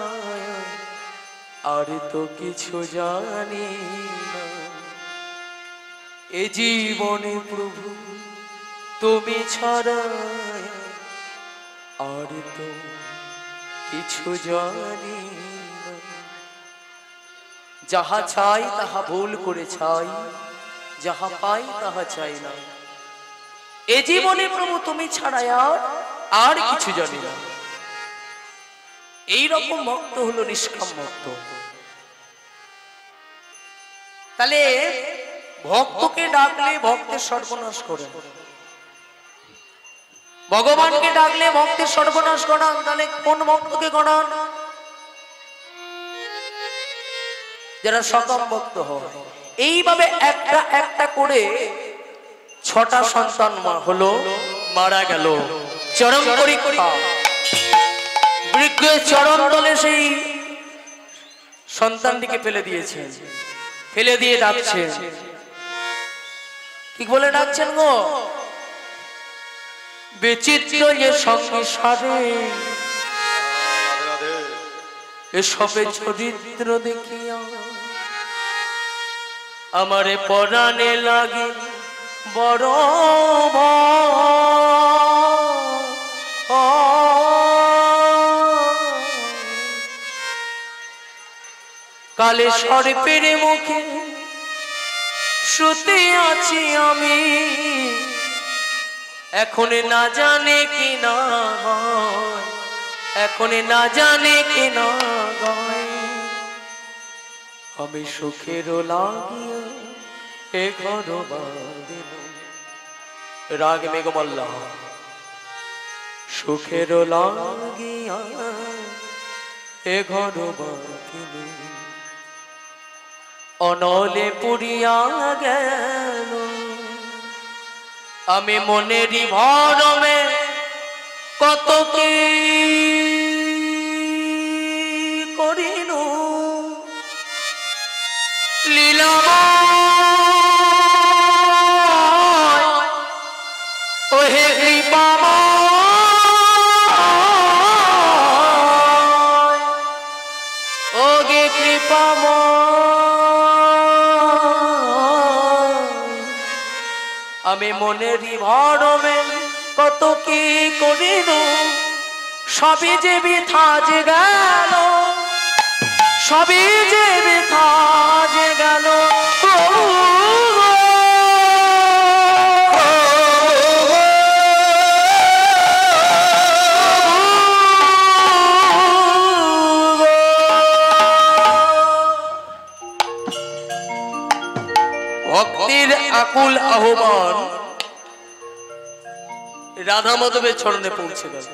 আর তো কিছু জানি না, এ জীবনে প্রভু তুমি ছাড়া আর তো কিছু জানি না। যাহা চাই তাহা ভুল করে চাই, যাহা পাই তাহা চাই না, এ জীবনে প্রভু তুমি ছাড়া আর কিছু জানি না। এইরকম ভক্ত হলো নিষ্কাম ভক্ত। তাহলে ভক্তকে ডাকলে ভক্তের সর্বনাশ করে, ভগবানকে ডাকলে ভক্তের সর্বনাশ করান। তাহলে কোন ভক্তকে করান? যারা সকাম ভক্ত হয়। এইভাবে একটা একটা করে 6টা সন্তান হলো, মারা গেল। চরম পরীক্ষা, বৃক্ষের চরম তলে সেই সন্তানটিকে ফেলে দিয়েছেন। ফেলে দিয়ে ডাকছেন, কি বলে ডাকছেন গো? বিচিত্র যে সংসারে এসবে চরিত্র দেখিয়া আমারে পরাণে লাগে বড় কালে সর্পের মুখে শুতে আছি আমি, এখন না জানে কি না হয়, এখন না জানে কি না গায়, আমি সুখের লাগিয়া এ ঘর বাঁধিল। রাগ মেঘমল্লা। সুখের লাগিয়া এ ঘর বাঁধিল, অনলে পুরিয়া গেল, আমি মনেরই ভরমে কত কি করিল, লীলাময় ওহে কৃপাময়, ওগে কৃপাময়, আমি মনেরই ভরমে কত কি করিল, সবই যে বৃথা যে গেল, সবই যে বৃথা যে গেল। ভক্তির আকুল আহ্বান রাধা মাধবের চরণে পৌঁছে গেল।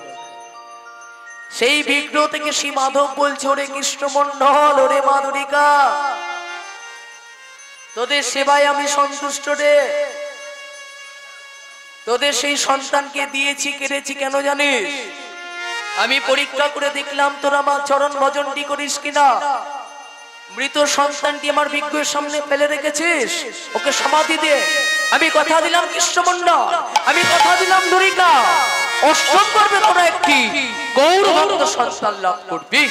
সেই বিগ্রহ থেকে শ্রী মাধব বলছে, ওরে কৃষ্ণ মন্ডল, ওরে মাধুরিকা, তোদের সেবায় আমি সন্তুষ্ট রে। তোদের সেই সন্তানকে দিয়েছি, কেড়েছি কেন জানিস? আমি পরীক্ষা করে দেখলাম তোরা আমার চরণ ভজনটি করিস কিনা। মৃত সন্তানটি আমার বিগ্রহের সামনে ফেলে রেখেছিস, ওকে সমাধি দে। আমি কথা দিলাম কৃষ্ণমন্ডল, আমি কথা দিলাম দুরিকা, অষ্টম করবে তোরা একটি গৌর ভক্ত সন্তান লাভ করবি।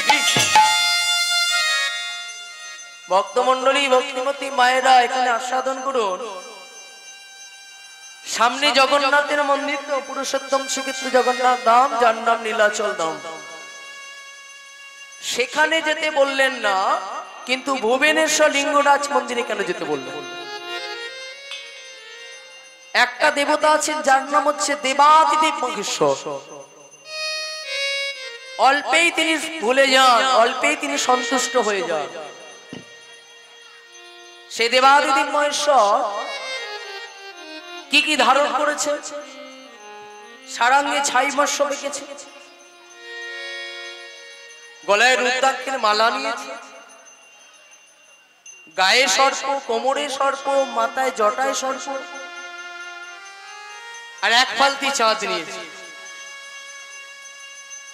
ভক্তমন্ডলী, ভক্তিমতী মায়েরা এখানে আস্বাদন করুন। সামনে জগন্নাথের মন্দির, তো পুরুষোত্তম শ্রীকৃষ্ণ জগন্নাথ ধাম, যার নাম নীলাচল ধাম। সেখানে যেতে বললেন না, কিন্তু ভুবনেশ্বর লিঙ্গরাজ মন্দিরে কেন যেতে বললেন? একটা দেবতা আছেন যার নাম হচ্ছে দেবাদিদেব মহেশ্বর। অল্পেই তিনি ভুলে যান, অল্পেই তিনি সন্তুষ্ট হয়ে যান। সে দেবাদিদেব মহেশ্বর কি কি ধারণ করেছে? সারাঙ্গে ছাই মৎস্য বেঁকেছে, গলায় রুদ্রাক্ষের মালা নিয়েছে, গায়ে সর্প, কোমরে সর্প, মাথায় জটায় সর্প, আর এক ফালতি চাঁদ নিয়েছে।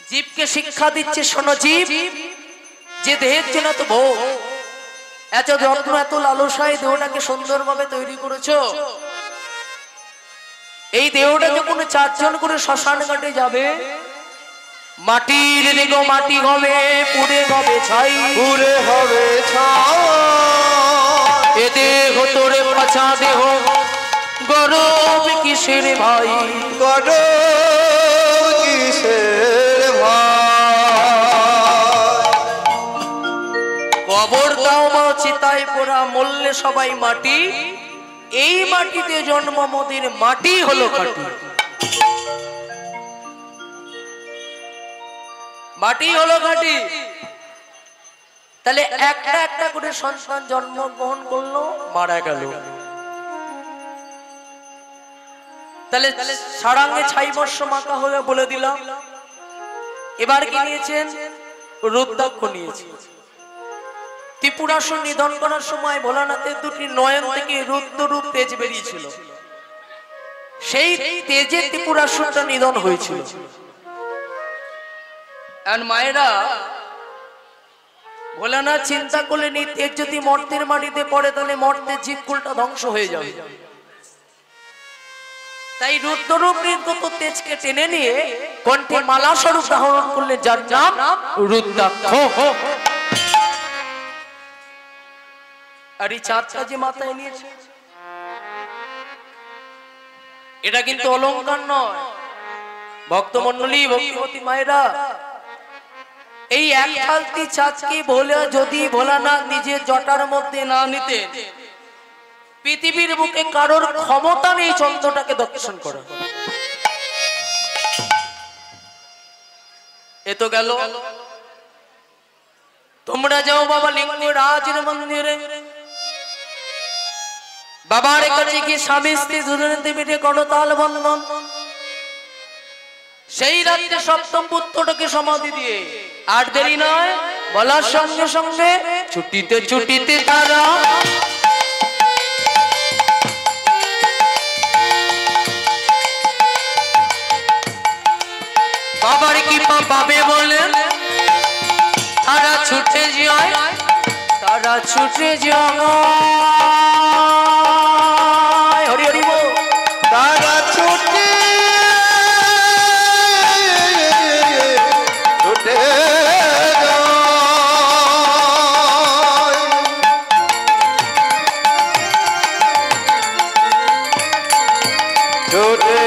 জীবকে শিক্ষা দিচ্ছে, শোনো জীব, যে দেহের জন্য তো ভোগ, এত যত্ন, এত লালসায় দেহটাকে সুন্দরভাবে তৈরি করেছো, এই দেহটা যখন 4 জন করে শ্মশান ঘাটে যাবে, মাটির দেহ মাটি হবে, পুড়ে হবে ছাই, পুরে হবে ছাই। এ দেহ তোরে পচা দেহ, গরব কিসের ভাই, গরব কিসের ভাই। কবর দাও মা চিতায় পোড়া, মরলে সবাই মাটি, এই মাটিতে জন্ম মোদের, মাটি হলো খাঁটি, মাটি হলো খাঁটি। তাহলে একটা একটা করে সন্তান জন্মগ্রহণ করলো, মারা গেল। তাহলে সারাঙ্গে ছাই বর্ষ মাখা হলে বলে দিলাম। এবার কি নিয়েছেন? রুদ্রাক্ষ নিয়েছেন। ত্রিপুরাসুর নিধন করার সময় ভোলানাথের 2টি নয়ন থেকে রুদ্ররূপ তেজ বেরিয়েছিল, সেই তেজে ত্রিপুরাসুরটা নিধন হয়েছিল। আর মায়েরা, ভোলানাথ চিন্তা করলেন এই তেজ যদি মর্তের মাটিতে পড়ে তাহলে মর্তের জীবকুলটা ধ্বংস হয়ে যাবে। তাই রুদ্ররূপ নির্গত তেজকে টেনে নিয়ে কণ্ঠে মালা স্বরূপ ধারণ করলেন, যার নাম রুদ্রাক্ষ। আর এই চাঁদটা যে মাথায় নিয়েছে, এটা কিন্তু অলংকার নয়। ভক্তমন্ডলী, ভক্তিমতী মায়েরা, এই এক ফালতি চাঁদকে বলে যদি ভোলানাথ নিজের জটার মধ্যে না নিতেন, পৃথিবীর বুকে কারোর ক্ষমতা নেই চন্দ্রটাকে দর্শন করা। এ তো গেল। তোমরা যাও বাবা লিঙ্গরাজের মন্দিরে, বাবার কাছে গিয়ে স্বামী স্ত্রী দুজনে মিলে করতাল বন্ধন। সেই রাত্রে সপ্তম পুত্রটাকে সমাধি দিয়ে, আর দেরি নয়, বলার সঙ্গে সঙ্গে ছুটিতে ছুটিতে তারা বাবার কৃপা পাবে বলে তারা ছুটে যায়, তারা ছুটে যায়। হরি হরি বল। তারা ছুটে ছুটে ছুটে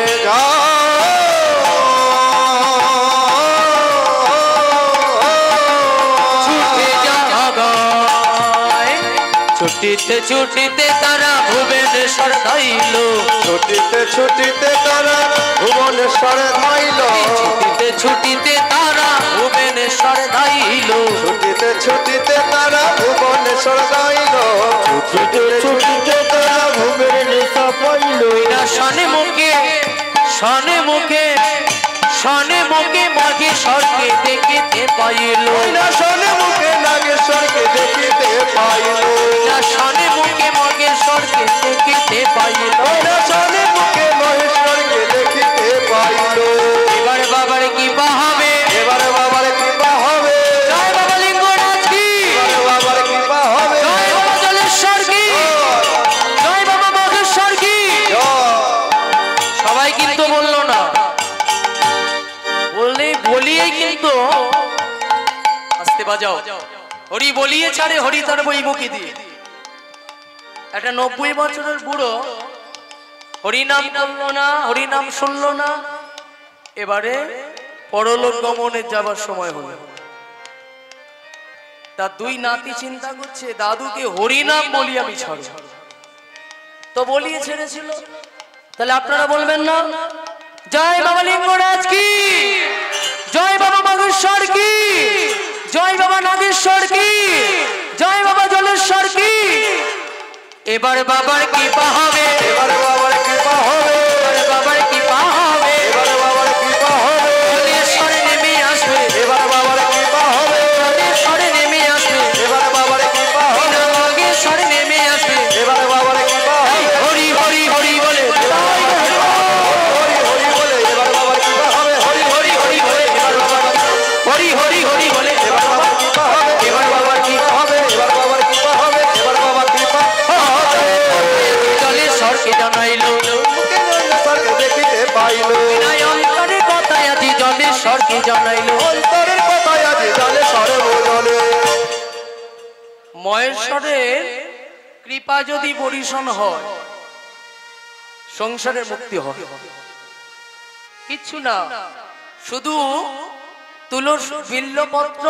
ছুটিতে ছুটিতে তারা ভুবনেশ্বর ধাইল, ছুটিতে ছুটিতে তারা ভুবনেশ্বর ধাইল, ছুটিতে ছুটিতে তারা ভুবনেশ্বর ধাইল, ছুটিতে ছুটিতে তারা ভুবনেশ্বর ধাইল, ছুটিতে ছুটিতে তারা ভুবনেশ্বর পাইল। শনে মুখে শনে মুখে শনে মুখে মহেশ্বরকে দেখিতে পাইল, শনে মুখে নাগেশ্বরকে দেখিতে পাইল, শনে মুখে মহেশ্বরকে দেখিতে পাইল, শনে মুখে মহেশ্বরকে দেখিতে পাইল। এবার বাবার কি হবে, এবার বলিয়েই কিন্তু আসতে বাজাও হরি বলিয়ে ছাড়ে হরি তার বই মুখে দিয়ে। একটা 90 বছরের বুড়ো হরিনাম করলো না, হরিনাম শুনলো না, এবারে পরলোক গমনে যাবার সময় হলো। তার দুই নাতি চিন্তা করছে দাদুকে হরিনাম বলি আমি ছাড়ব, তো বলিয়ে ছেড়েছিল। তাহলে আপনারা বলবেন না জয় বাবা লিঙ্গরাজ কি, জয় বাবা মাগেশ্বর কি, জয় বাবা নাগেশ্বর কি, জয় বাবা জলেশ্বর কি। এবার বাবার কৃপা হবে, এবার বাবার কৃপা হবে, এবার বাবার কৃপা হবে, এবার বাবার কৃপা হবে, জলেশ্বরে নেমে আসবে, এবার বাবার কৃপা হবে, জলেশ্বরে নেমে আসবে, এবার বাবার কৃপা হবে, নাগেশ্বরে নেমে আসবে। এবার বাবার কৃপা হবে, হরি হরি হরি বলে হরি হরি বলে এবার বাবার কৃপা হবে, হরি হরি হরি বলে এবার বাবার হরি হরি হরি বলে এবার বাবার কৃপা হবে, এবার বাবার কৃপা হবে, এবার বাবার কৃপা হবে, এবার বাবার কৃপা হবে। জলেশ্বরকে জানাইলো জলেশ্বরকে দেখিতে পাইল, অন্তরের কথায় আজি জলেশ্বরকে জানাইলো। অন্তরের কথায় আজ জলেশ্বর বোঝলে। মহেশ্বরের কৃপা যদি পরিশন হয় সংসারের মুক্তি হয়, কিচ্ছু না, শুধু তুলসী বিল্লপত্র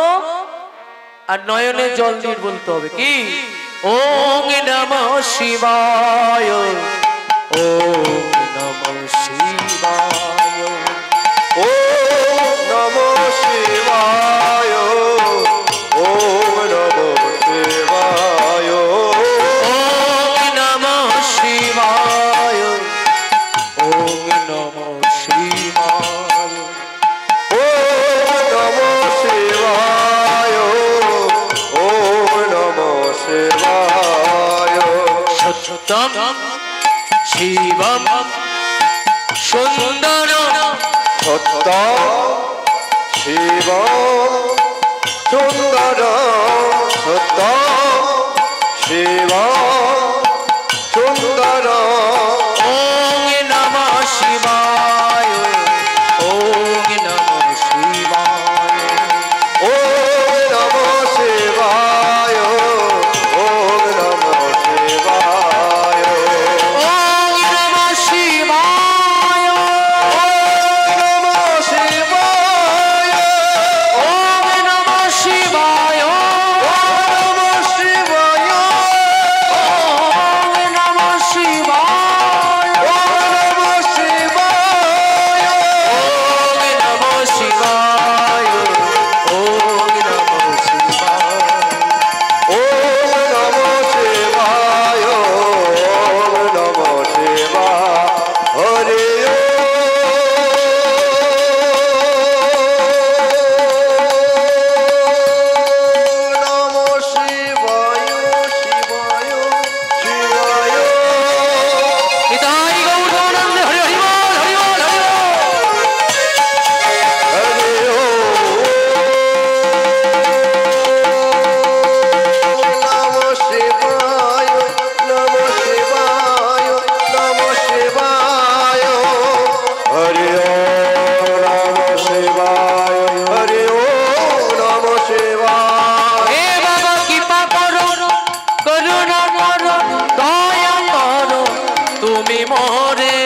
আর নয়নে জল দিয়ে বলতে হবে কি ওম নমঃ শিবায়, ওম নমঃ শিবায়, ওম নমঃ শিবায়, ওম নমঃ শিবায়, ওম নমঃ শিবায়, ওম নমঃ শিবায়, ওম নমঃ শিবায়, ওম নমঃ শিবায়। সত্যম শিবম সুন্দর সত্য শিব সুন্দর, সত্য শিব সুন্দর, ওম নমঃ শিবায়, ওম নমঃ শিবায়, ওম নমঃ শিবায়, ওম নমঃ শিবায়, ওম নমঃ শিবায়, ওম নমঃ শিবায়, ওম নমঃ শিবায়, ওম নমঃ শিবায়, ওম নমঃ শিবায়, ওম নমঃ শিবায়, ওম নমঃ শিবায়, ওম নমঃ শিবায়। ওম নমঃ শিবায়, ওম নমঃ শিবায়, হরি ওম নমঃ শিবায়, শিবায়, শিবায়। নিতাই গৌরানন্দে হরি হরি বল, হরি বল, হরি বল। হরি নমঃ শিবায়, নমঃ শিবায়, নমঃ শিবায়, হরি নমঃ শিবায়, হরি নমঃ শিবায়। হে বাবা কৃপা করো, করুণা করো, দয়া করো তুমি মোরে।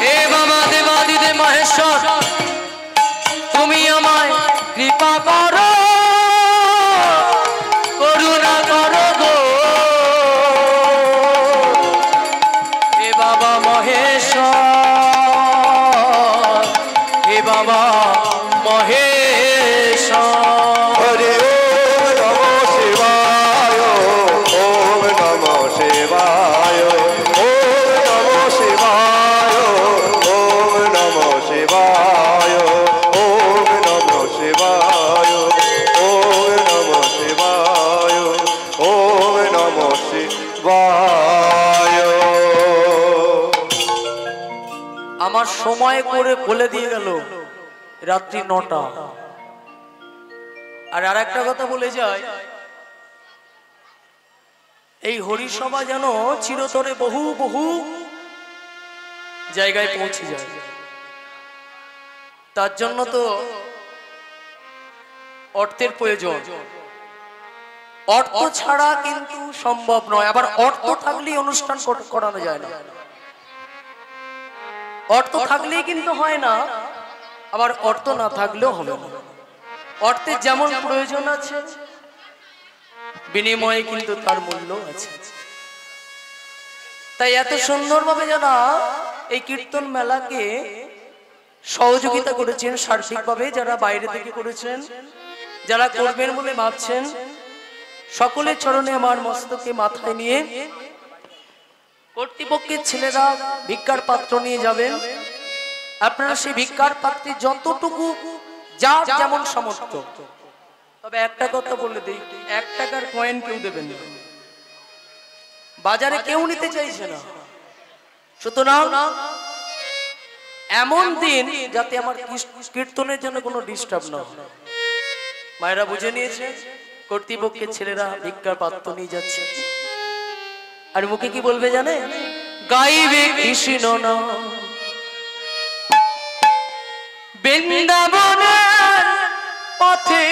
হে বাবা দেবাদিদেব মহেশ্বর তুমি আমায় কৃপা করো, করুণা করো গো। হে বাবা মহেশ্বর, হে বাবা মহেশ্বর। হরি নমঃ শিবায়, ওম নমঃ শিবায়, ওম নমঃ শিবায়, ওম নমঃ শিবায়, ওম নমঃ শিবায়, ওম নমঃ শিবায়, ওম নমঃ শিবায়। আমার সময় করে বলে দিয়ে গেল রাত্রি 9টা। আর আরেকটা কথা বলে যায়, এই হরিসভা যেন চিরতরে বহু বহু জায়গায় পৌঁছে যায়। তার জন্য তো অর্থের প্রয়োজন, অর্থ ছাড়া কিন্তু সম্ভব নয়। আবার অর্থ থাকলেই অনুষ্ঠান করানো যায় না, অর্থ থাকলেই কিন্তু হয় না, আবার অর্থ না থাকলেও হবে না। অর্থের যেমন প্রয়োজন আছে, বিনিময়ে কিন্তু তার মূল্য আছে। তাই এত সুন্দরভাবে যারা এই কীর্তন মেলাকে সহযোগিতা করেছেন সার্বিকভাবে, যারা বাইরে থেকে করেছেন, যারা করবেন বলে ভাবছেন, সকলের চরণে আমার মস্তকে মাথায় নিয়ে কর্তৃপক্ষের ছেলেরা ভিক্ষার পাত্র নিয়ে যাবেন। আপনারা সেই ভিক্ষার পাত্রে যতটুকু যার যেমন সামর্থ্য, তবে একটা কথা বলে দিই, 1 টাকার কয়েন কেউ দেবেন না, বাজারে কেউ নিতে চাইছে না। সুতরাং এমন দিন যাতে আমার কীর্তনের জন্য কোনো ডিস্টার্ব না হয়, মায়েরা বুঝে নিয়েছে। কর্তৃপক্ষের ছেলেরা ভিক্ষার পাত্র নিয়ে যাচ্ছে, আর মুখে কি বলবে জানে? গাইবে কৃষ্ণ নাম বৃন্দাবনের পথে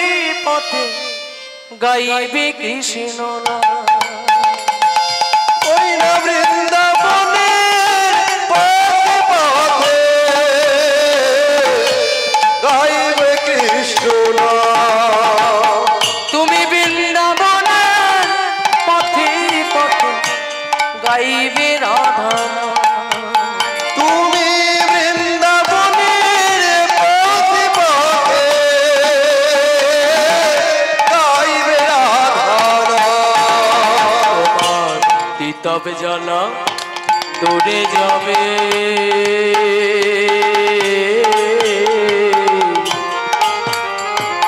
পথে, গাইবে কৃষ্ণ নাম। ওই না বৃন্দাবনের পথে পথে গাইবে কৃষ্ণ নাম। তুমি বৃন্দাবনের পথে পথে গাইবে রাধা নাম। তুমি বৃন্দাবনের পথে পথে গাইবে রাধা নাম। তোমার তিতাব জ্বালা দূরে যাবে,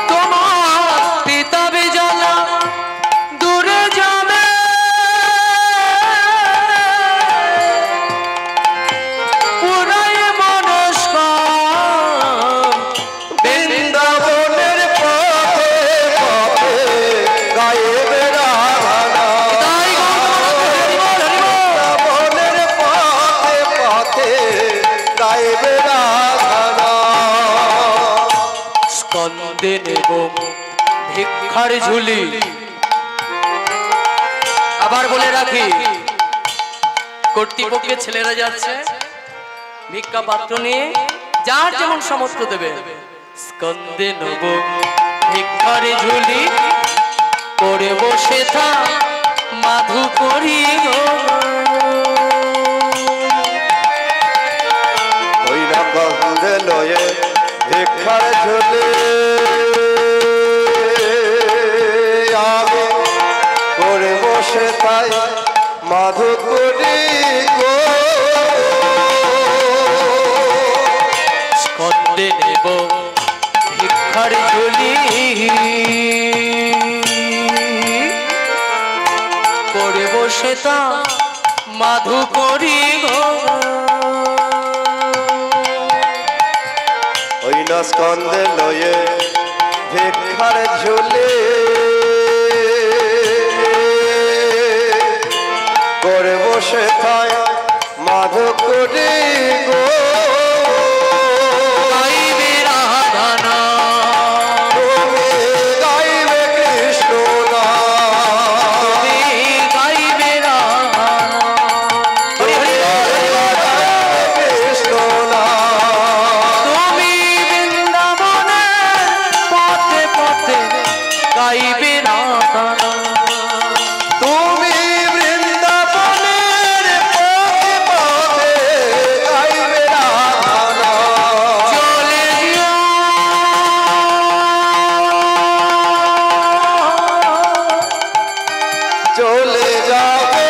তোমার তিতাব জ্বালা দূরে যাবে, পুরাই মনস্কার বৃন্দাবনের পথে পথে গাইবে রাধা নাম। বৃন্দাবনের পথে পথে গাইবে রাধা নাম। স্কন্দে নেব ভিক্ষার ঝুলি। আবার বলে রাখি, কর্তৃপক্ষের ছেলেরা যাচ্ছে ভিক্ষা পাত্র নিয়ে, যার যেমন সামর্থ্য দেবে। স্কন্দে নেব ভিক্ষার ঝুলি, করে বসে থা মাধু করি গো। ওই না গন্ধে লয়ে ভিক্ষার ঝুলি, আমি করে বসে তাই মাধু করি গো। স্কন্দে নেব ভিক্ষার ঝুলি, করে বসে তা মাধু করি গো। ওই না স্কন্ধে লয়ে ভিক্ষার ঝুলি, করে বসে তাই মাধু করি গো। গাইবে রাধা নাম, তুমি গাইবে কৃষ্ণ নাম। তুমি গাইবে রাধা নাম। হরি হরি কৃষ্ণ নাম। তুমি বৃন্দাবনের পথে পথে গাইবে রাধা নাম। তুমি বৃন্দাবনের পথে পথে গাইবে রাধা নাম। চলে যাও, চলে যাবে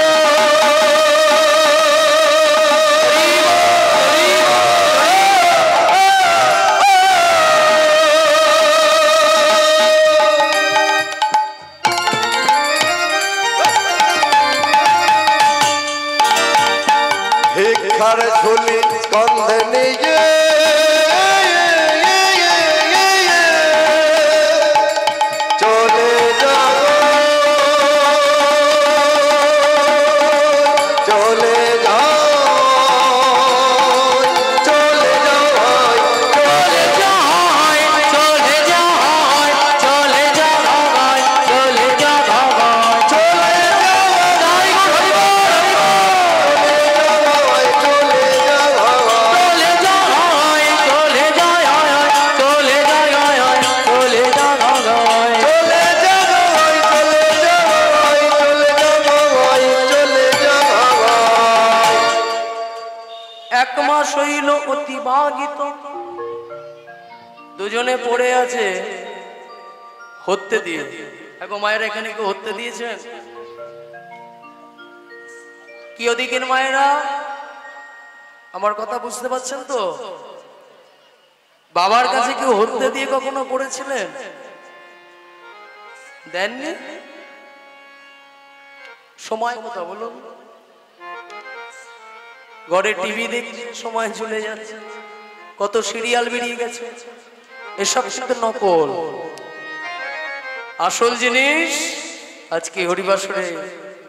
ভিক্ষার ঝুলি স্কন্ধে নিয়ে, চলে যাও, চলে যাও, চলে যাও, চলে যাও। সমাগিত। দুজনে পড়ে আছে হত্যে দিয়ে। এখন মায়েরা এখানে কেউ হত্যে দিয়েছেন? কি ওদিকের মায়েরা আমার কথা বুঝতে পারছেন তো? বাবার কাছে কেউ হত্যে দিয়ে কখনো পড়েছিলেন? দেননি? সময় কথা বলুন। ঘরে টিভি দেখছে, সময় চলে যাচ্ছে, কত সিরিয়াল বেরিয়ে গেছে। এসব কিন্তু নকল। আসল জিনিস আজকে হরিবাসরে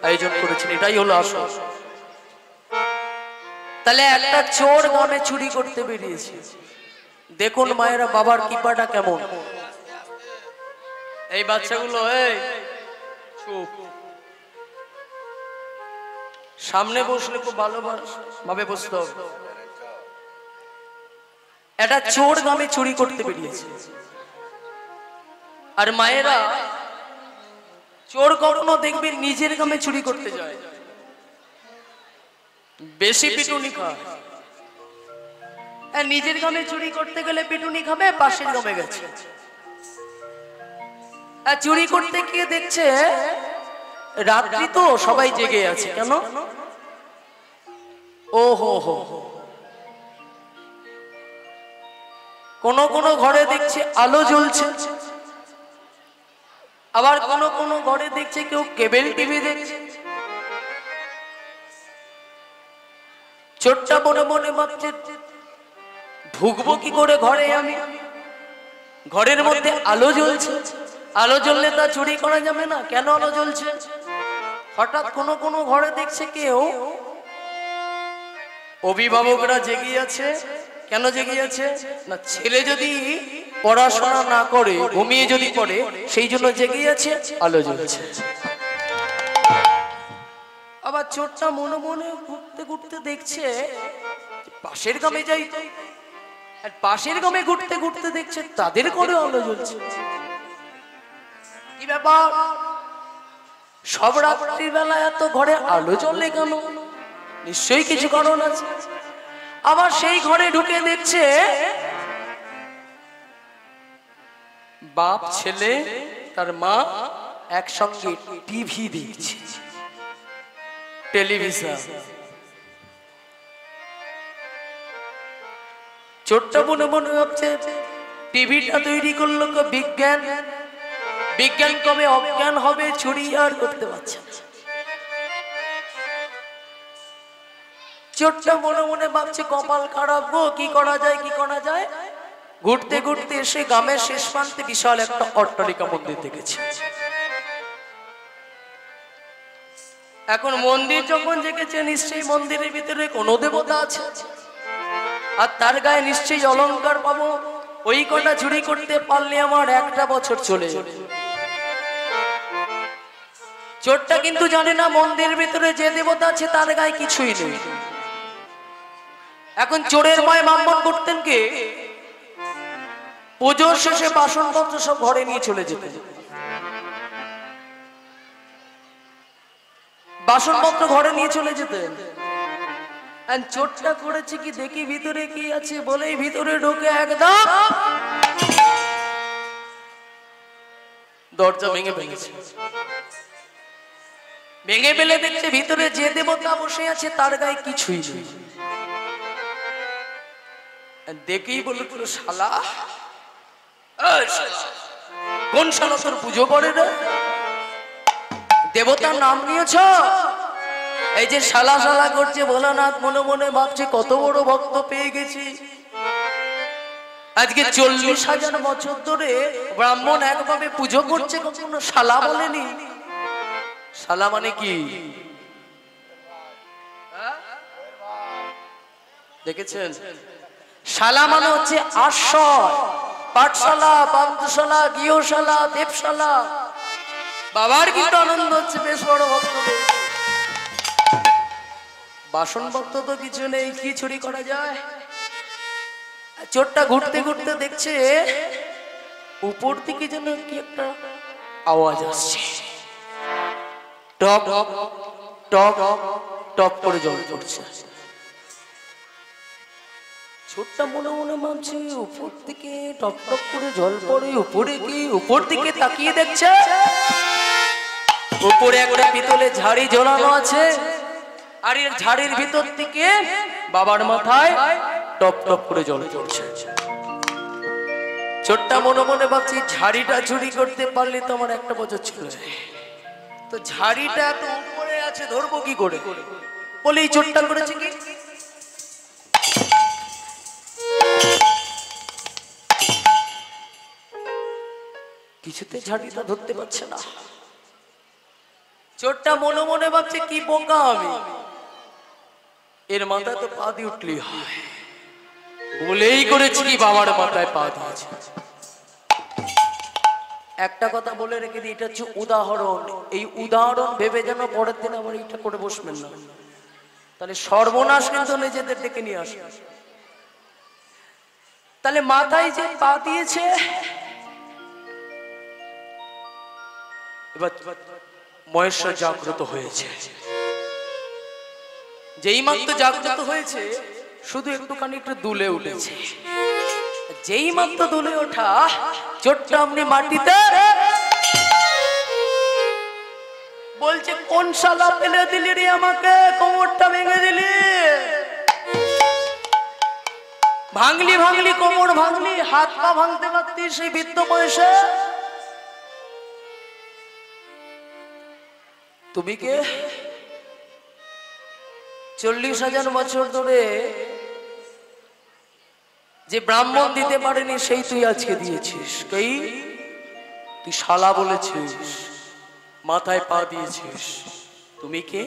আয়োজন করেছেন, এটাই হলো আসল। তাহলে একটা চোর গ্রামে চুরি করতে বেরিয়েছে। দেখুন মায়েরা বাবার কৃপাটা কেমন। এই বাচ্চাগুলো এই চুপ, সামনে বসলে খুব ভালোভাবে বসতে হবে। একটা চোর গ্রামে চুরি করতে বেরিয়েছে। আর মায়েরা চোর কখনো দেখবেন নিজের গ্রামে চুরি করতে যায়, বেশি পিটুনি খায়। নিজের গ্রামে চুরি করতে গেলে পিটুনি খাবে, পাশের গ্রামে গেছে। চুরি করতে গিয়ে দেখছে রাত্রি তো, সবাই জেগে আছে। কেন? ও হো হো, কোন কোন ঘরে দেখছে আলো জ্বলছে, আবার কোন কোন ঘরে দেখছে কেউ কেবল টিভি দেখছে। চোরটা মনে মনে ভাবছে ঢুকবো কি করে ঘরে আমি? ঘরের মধ্যে আলো জ্বলছে, আলো জ্বললে তা চুরি করা যাবে না। কেন আলো জ্বলছে? হঠাৎ কোন কোন ঘরে দেখছে কেউ অভিভাবকরা জেগে আছে। কেন জেগে আছে? না, ছেলে যদি পড়াশোনা না করে ঘুমিয়ে যদি পড়ে, সেই জন্য জেগে আছে, আলো জ্বলছে। আবার চোরটা মনে মনে ঘুরতে ঘুরতে দেখছে পাশের গ্রামে যাই, আর পাশের গ্রামে ঘুরতে ঘুরতে দেখছে তাদের ঘরে আলো জ্বলছে। কি ব্যাপার, সব রাত্রির বেলা এত ঘরে আলো জ্বলে কেন? নিশ্চয়ই কিছু কারণ আছে। আবার সেই ঘরে ঢুকে দেখছে বাপ ছেলে তার মা একসঙ্গে টিভি দেখছে, টেলিভিশন। চোরটা মনে মনে ভাবছে টিভিটা তৈরি করলো বিজ্ঞান, বিজ্ঞান কবে অজ্ঞান হবে, চুরি আর করতে পারছে না। চোরটা মনে মনে ভাবছে কপাল খারাপ গো, কি করা যায় কি করা যায়। ঘুরতে ঘুরতে এসে গ্রামের শেষ প্রান্তে বিশাল একটা অট্টালিকা মন্দির দেখেছে। এখন মন্দির যখন জেগেছে, নিশ্চয়ই মন্দিরের ভিতরে কোনো দেবতা আছে, আর তার গায়ে নিশ্চয়ই অলংকার পাবো। ওই কটা চুরি করতে পারলে আমার একটা বছর চলে যাবে। চোরটা কিন্তু জানে না মন্দিরের ভিতরে যে দেবতা আছে তার গায়ে কিছুই নেই। এখন চোরের মায় ব্রাহ্মণ করতেন কে? পুজোর শেষে বাসনপত্র সব ঘরে নিয়ে চলে যেতেন। বাসনপত্র ঘরে নিয়ে চলে যেতেন। চোরটা করেছে কি, দেখি ভিতরে কি আছে বলেই ভিতরে ঢোকে একদম দরজা ভেঙে ফেলেছে। ভেঙে ফেলে দেখছে ভিতরে যে দেবতা বসে আছে তার গায়ে কিছুই নেই। দেখেই বলে শালা, কোন শালা তোর পুজো করে রে? দেবতার নাম নিয়েছ? এই যে শালা শালা করছে ভোলানাথ মনে মনে ভাবছে কত বড় ভক্ত পেয়ে গেছি। আজকে 40,000 বছর ধরে ব্রাহ্মণ একভাবে পুজো করছে, কখনো শালা বলেনি। শালা মানে কি দেখেছেন? শালা মানে হচ্ছে আশ্রয়, পাঠশালা, পান্থশালা, গৃহশালা, দেবশালা। বাবার কিন্তু আনন্দ হচ্ছে, বেশ বড় ভক্ত। বাসন ভক্ত তো কিছু নেই, কি চুরি করা যায়? চোরটা ঘুরতে ঘুরতে দেখছে উপর থেকে যেন কি একটা আওয়াজ আসছে, টপ টপ টপ করে জল পড়ছে। ছোট্ট মনে মনে ভাবছে উপর থেকে টপ টপ করে জল পড়ে, উপরে কি উপর দিকে তাকিয়ে দেখছে উপরে একটা পিতলে ঝাড়ি ঝোলানো আছে, আর এর ঝাড়ির ভিতর থেকে বাবার মাথায় টপ টপ করে জল পড়ছে। ছোট্ট মনে মনে ভাবছি ঝাড়িটা চুরি করতে পারলে তো আমার একটা বছর ছিল, তো ঝাড়িটা তো উপরে আছে, ধরবো কি করে? বলে এই ছোট্ট করেছে কি কিছুতে ঝাড়িটা ধরতে পারছে না। চোরটা মনে মনে ভাবছে কি বোকা আমি, এর মাথায় তো পা দিয়ে উঠলেই হয়, বলেই করেছি কি বাবার মাথায় পা দিয়েছে। একটা কথা বলে রেখে দিই, এটা হচ্ছে উদাহরণ। এই উদাহরণ ভেবে যেন পরের দিন আবার এটা করে বসবেন না, তাহলে সর্বনাশ কিন্তু নিজেদের ডেকে নিয়ে আসে। তাহলে মাথায় যে পা দিয়েছে, এবার মহেশ্বর জাগ্রত হয়েছে। যেই মাত্র জাগ্রত হয়েছে শুধু একটুখানি একটু দুলে উঠেছে। যেই মাত্র দুলে ওঠা, চোটটা আপনি মাটিতে বলছে কোন শালা ফেলে দিলি রে আমাকে, কোমরটা ভেঙে দিলি, ভাঙলি ভাঙলি কোমর ভাঙলি, হাত পা ভাঙতে পারতি সেই বৃদ্ধ বয়সে। তুমি কে? 40,000 বছর ধরে যে ব্রাহ্মণ দিতে পারেনি সেই তুই আজকে দিয়েছিস। তুই শালা বলেছিস, মাথায় পা দিয়েছিস। তুমি কে?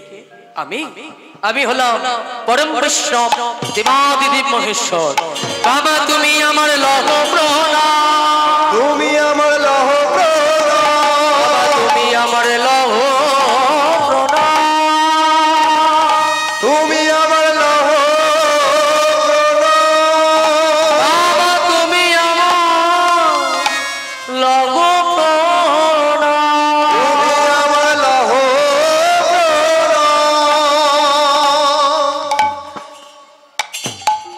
আমি হলাম পরম বৈষ্ণব দেবাদিদেব মহেশ্বর। বাবা তুমি আমার লৌহ প্রণাম, তুমি আমার লৌহ প্রণাম, তুমি আমার লৌহ প্রণাম, তুমি আমার লৌহ বাবা তুমি আমার লৌহ প্রণাম, তুমি আমার লৌহ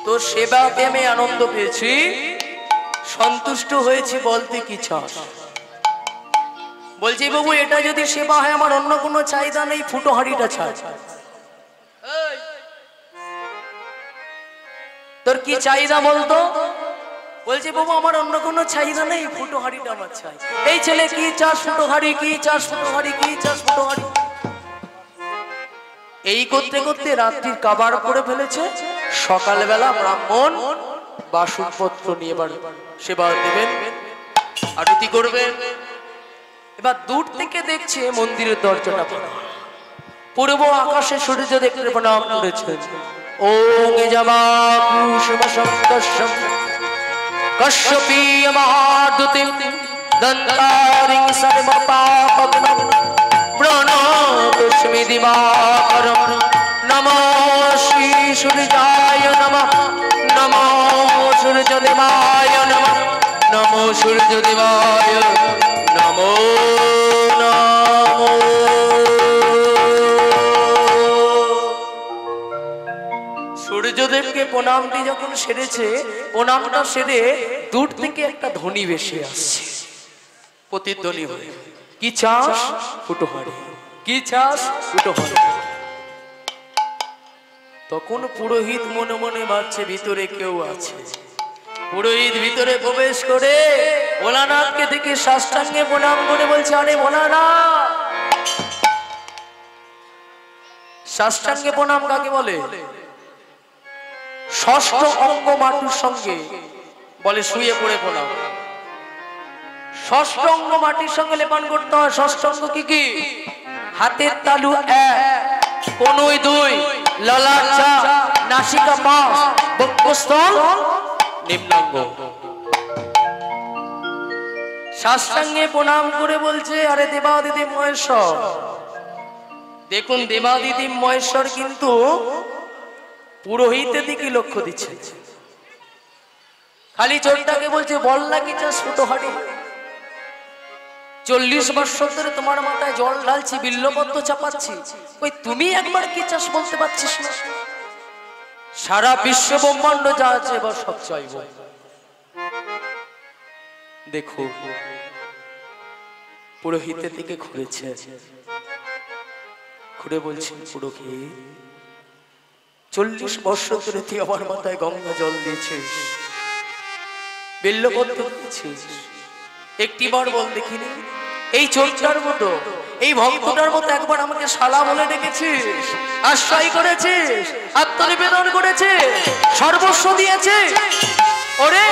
তোর সেবাতে আমি আনন্দ পেয়েছি, সন্তুষ্ট হয়েছি। বলতে কি চাস? বলছি বাবু এটা যদি সেবা হয় আমার অন্য কোনো চাহিদা নেই, ফুটো হাঁড়িটা ছাড়। তোর কি চাহিদা বলতো? বলছি বাবু আমার অন্য কোনো চাহিদা নেই, ফুটো হাঁড়িটা আমার চাই। এই ছেলে কি চাস? ফুটো হাঁড়ি। কি চাস? ফুটো হাঁড়ি। কি চাস? ফুটো হাঁড়ি। এই করতে করতে রাত্রির কাবার করে ফেলেছে। সকালবেলা ব্রাহ্মণ বাসনপত্র নিয়ে বাড়ি সেবা দেবেন, আরতি করবেন। এবার দূর থেকে দেখছে মন্দিরের দরজাটা খোলা, পূর্ব আকাশে সূর্য দেখতে প্রণাম করেছেন। ওম যাবা কুসুম সংকর্ষম কশ্যপীয় মহাদুতিম দন্তারিং সর্বপাপগ্নম প্রণতস্মি দিবাকরম। নমো শ্রী সূর্যায় নমঃ, নমো সূর্যদেবায় নমঃ, নমো সূর্যদেবায় নমো নমো। সূর্যদেবকে প্রণামটি যখন সেরেছে, প্রণামটা সেরে দূর থেকে একটা ধ্বনি ভেসে আসছে, প্রতিধ্বনি হয়ে। কি চাস? ফুটো হাঁড়ি। কি চাস? ফুটো হাঁড়ি। তখন পুরোহিত মনে মনে ভাবছে ভিতরে কেউ আছে। পুরোহিত ভিতরে প্রবেশ করে ভোলানাথকে দেখে সাষ্টাঙ্গে প্রণাম করে বলছে, আরে ভোলানাথ। সাষ্টাঙ্গে প্রণাম কাকে বলে? ষষ্ঠ অঙ্গ মাটির সঙ্গে বলে শুয়ে পড়ে প্রণাম। ষষ্ঠ অঙ্গ মাটির সঙ্গে লেপন করতে হয়। ষষ্ঠ অঙ্গ কি কি? হাতের তালু 1, কনুই 2, ললাট 4, নাসিকা 5, বক্ষস্থল নিম্নাঙ্গ। সাষ্টাঙ্গে প্রণাম করে বলছে, আরে দেবাদিদেব মহেশ্বর। দেখুন দেবাদিদেব মহেশ্বর কিন্তু পুরোহিতের দিকে লক্ষ্য দিচ্ছে। খালি চোরটাকে বলছে বল না কি চাস? ফুটো হাঁড়ি। 40 বছর ধরে তোমার মাথায় জল ঢালছি, বিল্লপত্র চাপাচ্ছি, ওই তুমি একবার কি চাস বলতে পারছিস না? সারা বিশ্ব ব্রহ্মাণ্ড যা আছে এবার সব চাইব। দেখো পুরোহিতের দিকে ঘুরেছে, ঘুরে বলছেন পুরোহিত 40 বছর ধরে তুই আমার মাথায় গঙ্গা জল দিয়েছিস, বেল্লপত্র দিয়েছিস, একটিবার বল দেখিনি এই চোরটার মতো এই ভক্তটার মতো একবার আমাকে শালা বলে ডেকেছিস, আশ্রয় করেছিস, আত্মনিবেদন করেছিস, সর্বস্ব দিয়েছিস। ওরে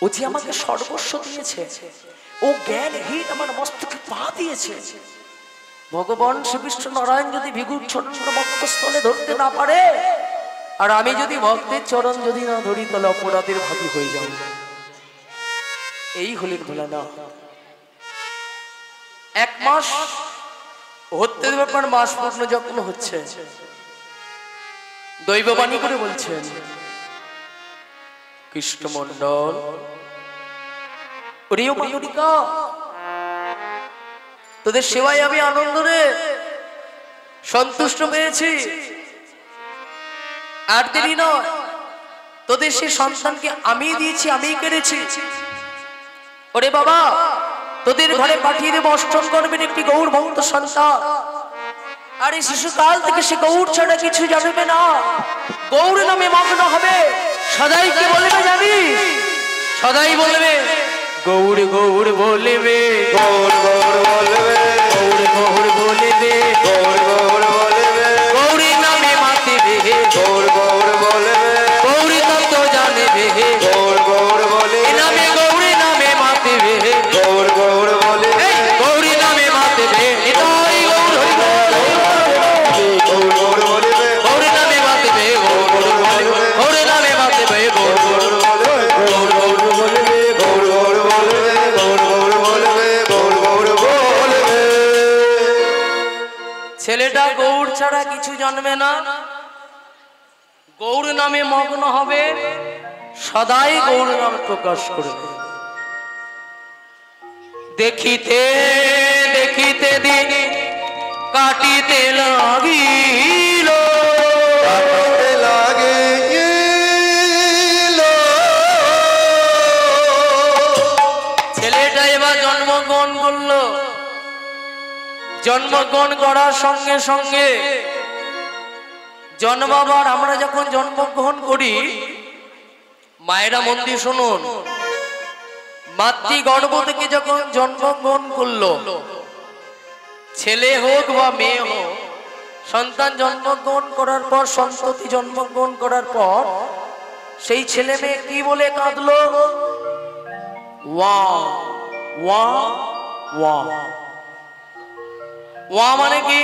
ও যে আমাকে সর্বস্ব দিয়েছে, ও জ্ঞানহীন আমার মস্তকে পা দিয়েছে। ভগবান শ্রীকৃষ্ণ নারায়ণ যদি ভিগুর ছোট ছোট বক্ষস্থলে ধরতে না পারে, আর আমি যদি ভক্তের চরণ যদি না ধরি, তাহলে অপরাধের ভাগী হয়ে যাব। এই হলেন ভোলানাথ। 1 মাস হতে ব্যাপার, মাস পূর্ণ যখন হচ্ছে, দৈববাণী করে বলছেন কৃষ্ণমন্ডল প্রিয় ময়ূরিকা, তোদের সেবায় আমি আনন্দ রে সন্তুষ্ট পেয়েছি। আর দেরি নয়, তোদের সেই সন্তানকে আমি দিয়েছি, আমি কেড়েছি। ওরে বাবা, তোদের ঘরে পাঠিয়ে দেবো অষ্টম গর্ভের একটি গৌর ভক্ত সন্তান। আর এই শিশুকাল থেকে সে গৌর ছাড়া কিছু জানবে না, গৌর নামে মগ্ন হবে। সদাই কি বলবে জানিস? সদাই বলবে গৌর গৌর বলবে, গৌর গৌর বলবে, গৌর গৌর বলবে, গৌর গৌর বলবে, গৌরী নামে মাতিবে, গৌর গৌর বলবে, গৌরী তত্ত্ব জানবে, গৌর গৌর বলবে, এ নামে গৌরী নামে মাতিবে, গৌর গৌর বলবে, গৌরী নামে মাতিবে। এটাই গৌর হইব, গৌর গৌর বলবে, গৌরী নামে মাতিবে, গৌর গৌরী নামে মাতিবে, গৌর গৌর বলবে, গৌর গৌর বলবে, গৌর গৌর বলবে, গৌর গৌর বলবে, গৌর গৌর বলবে। ছেলেটা গৌর ছাড়া কিছু জানবে না, গৌর নামে মগ্ন হবে, সদাই গৌর নাম প্রকাশ করবে। দেখিতে দেখিতে দিন কাটিতে লাগিল, কাটিতে লাগিল, ছেলেটা এবার জন্মগ্রহণ করলো। জন্মগ্রহণ করার সঙ্গে সঙ্গে জন্মাবার, আমরা যখন জন্মগ্রহণ করি, মায়েরা মন দিয়ে শুনুন, মাতৃ গর্ভ থেকে যখন জন্মগ্রহণ করলো, ছেলে হোক বা মেয়ে হোক, সন্তান জন্মগ্রহণ করার পর, সন্ততি জন্মগ্রহণ করার পর, সেই ছেলে মেয়ে কি বলে কাঁদলো? ওয়া ওয়া ওয়া। ওয়া মানে কি?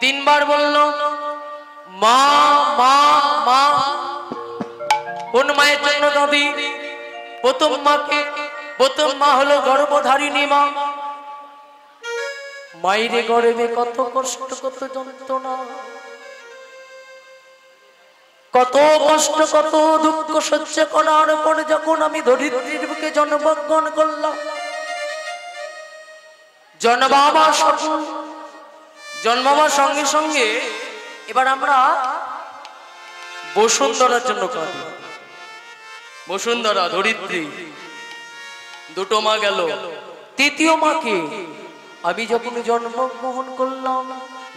3 বার বললো মা মা মা। কোন মায়ের জন্য কাঁদি? প্রথম মাকে। প্রথম মা হলো গর্ভধারিণী মা। মায়ের গর্ভে কত কষ্ট, কত যন্ত্রণা, কত কষ্ট, কত দুঃখ সহ্য করার পর যখন আমি ধরিত্রীর বুকে জন্মগ্রহণ করলাম, জন্মাবার সঙ্গে সঙ্গে এবার আমরা বসুন্ধরার জন্য কাঁদি। বসুন্ধরা, ধরিত্রী, দুটো মা গেল। তৃতীয় মাকে আমি যখন জন্মগ্রহণ করলাম,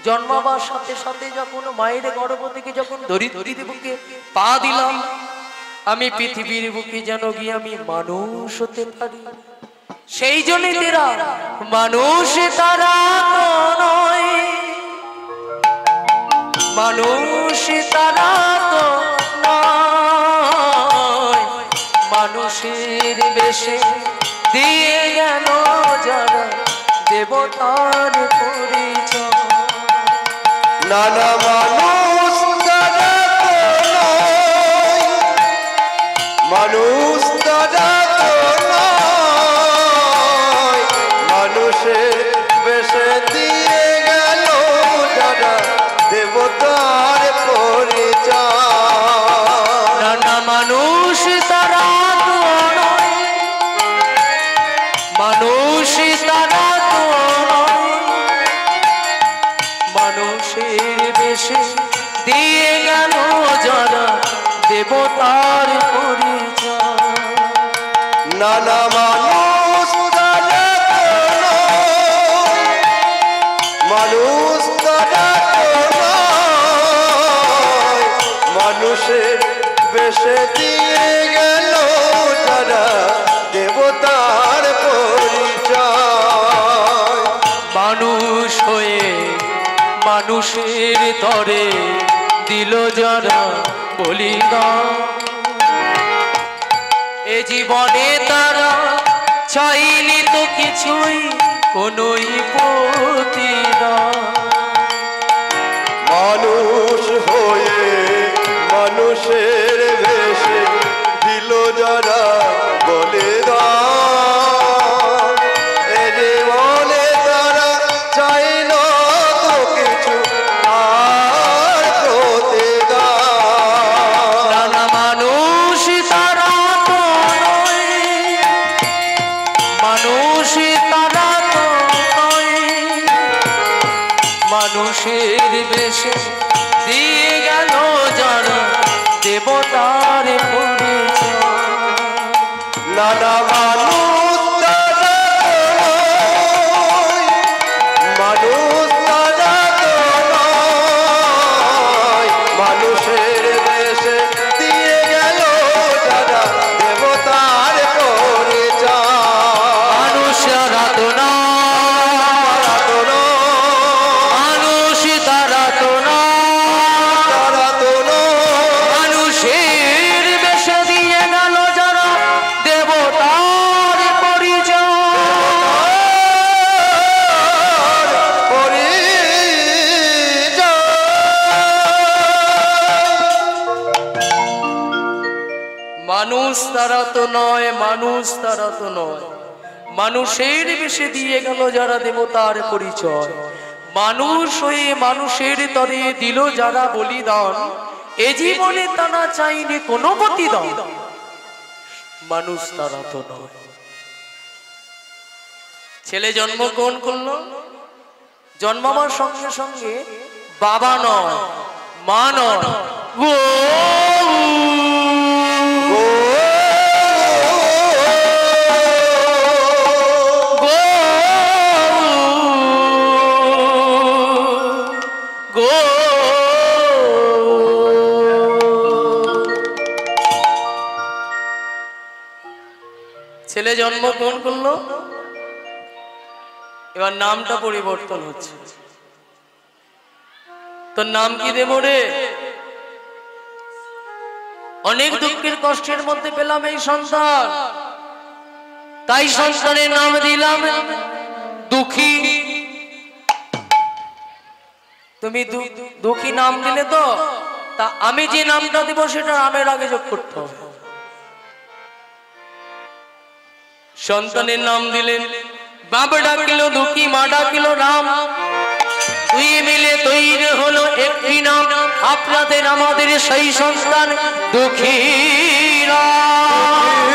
জন্মাবার সাথে সাথে যখন মায়ের গর্ভ থেকে যখন ধরিত্রীর বুকে পা দিলাম, আমি পৃথিবীর বুকে যেন গিয়ে আমি মানুষ হতে পারি। সেই জন্যই তেরা মানুষ তারা তো নয়, মানুষ তারা তো নয়, মানুষের বেশে দিয়ে গেল যারা দেবতার পরিচয়। নানা মানুষ তারা তো নয়, মানুষ তারা তো নয়, মানুষের বেশে দিয়ে গেল যারা দেবতার পরিচয়। নানা মানুষ তারা তো নয়, মানুষ তারা তো নয়, মানুষের বেশে নানা মানুষ তারা কোনো, মানুষ তারা কোনো, মানুষের বেশে দিয়ে গেল যারা দেবতার পরিচয়। মানুষ হয়ে মানুষের তরে দিল যারা বলিদান, এ জীবনে তারা চাইনি তো কিছুই কোনই প্রতিদান। মানুষ হয়ে মানুষের বেশে দিল যারা বলিদান, এ জীবনে তারা চাইল তো কিছু আর প্রতিদান। নানা মানুষ তারা তো নয়, মানুষ তারা তো নয়, মানুষের বেশে দিয়ে গেল যারা দেবতার পরিচয়। নানা মানুষ তারা নয়, মানুষ তারা নয়, মানুষের দেশে দিয়ে গেল যারা দেবতার পরিচয়। মানুষ তারা তো নয়, মানুষ তারা তো নয়, তারা তো নয়, মানুষের বেশে দিয়ে গেল যারা দেবতার পরিচয়। মানুষ তারা তো নয়, মানুষ তারা তো নয়, মানুষের বেশে দিয়ে গেল যারা দেবতার পরিচয়। মানুষ হয়ে মানুষের তরে দিল যারা বলিদান, এ জীবনে তারা চাইনি কোনো প্রতিদান। মানুষ তারা তো নয়। ছেলে জন্মগ্রহণ করলো, জন্মাবার সঙ্গে সঙ্গে বাবা নয়, মা নয়, গো ছেলে জন্মগ্রহণ করলো, এবার নামটা পরিবর্তন হচ্ছে। তোর নাম কি দেব রে? অনেক দুঃখের কষ্টের মধ্যে পেলাম এই সন্তান, তাই সন্তানের নাম দিলাম দুঃখী। তুমি দুঃখী নাম দিলে তো, তা আমি যে নামটা দেব সেটা নামের আগে যোগ করতে হবে। সন্তানের নাম দিলেন, বাবা ডাকিল দুঃখী, মা ডাকিল রাম, দুই মিলে তৈরি হলো একটি নাম। আপনাদের আমাদের সেই সন্তান দুঃখী রাম।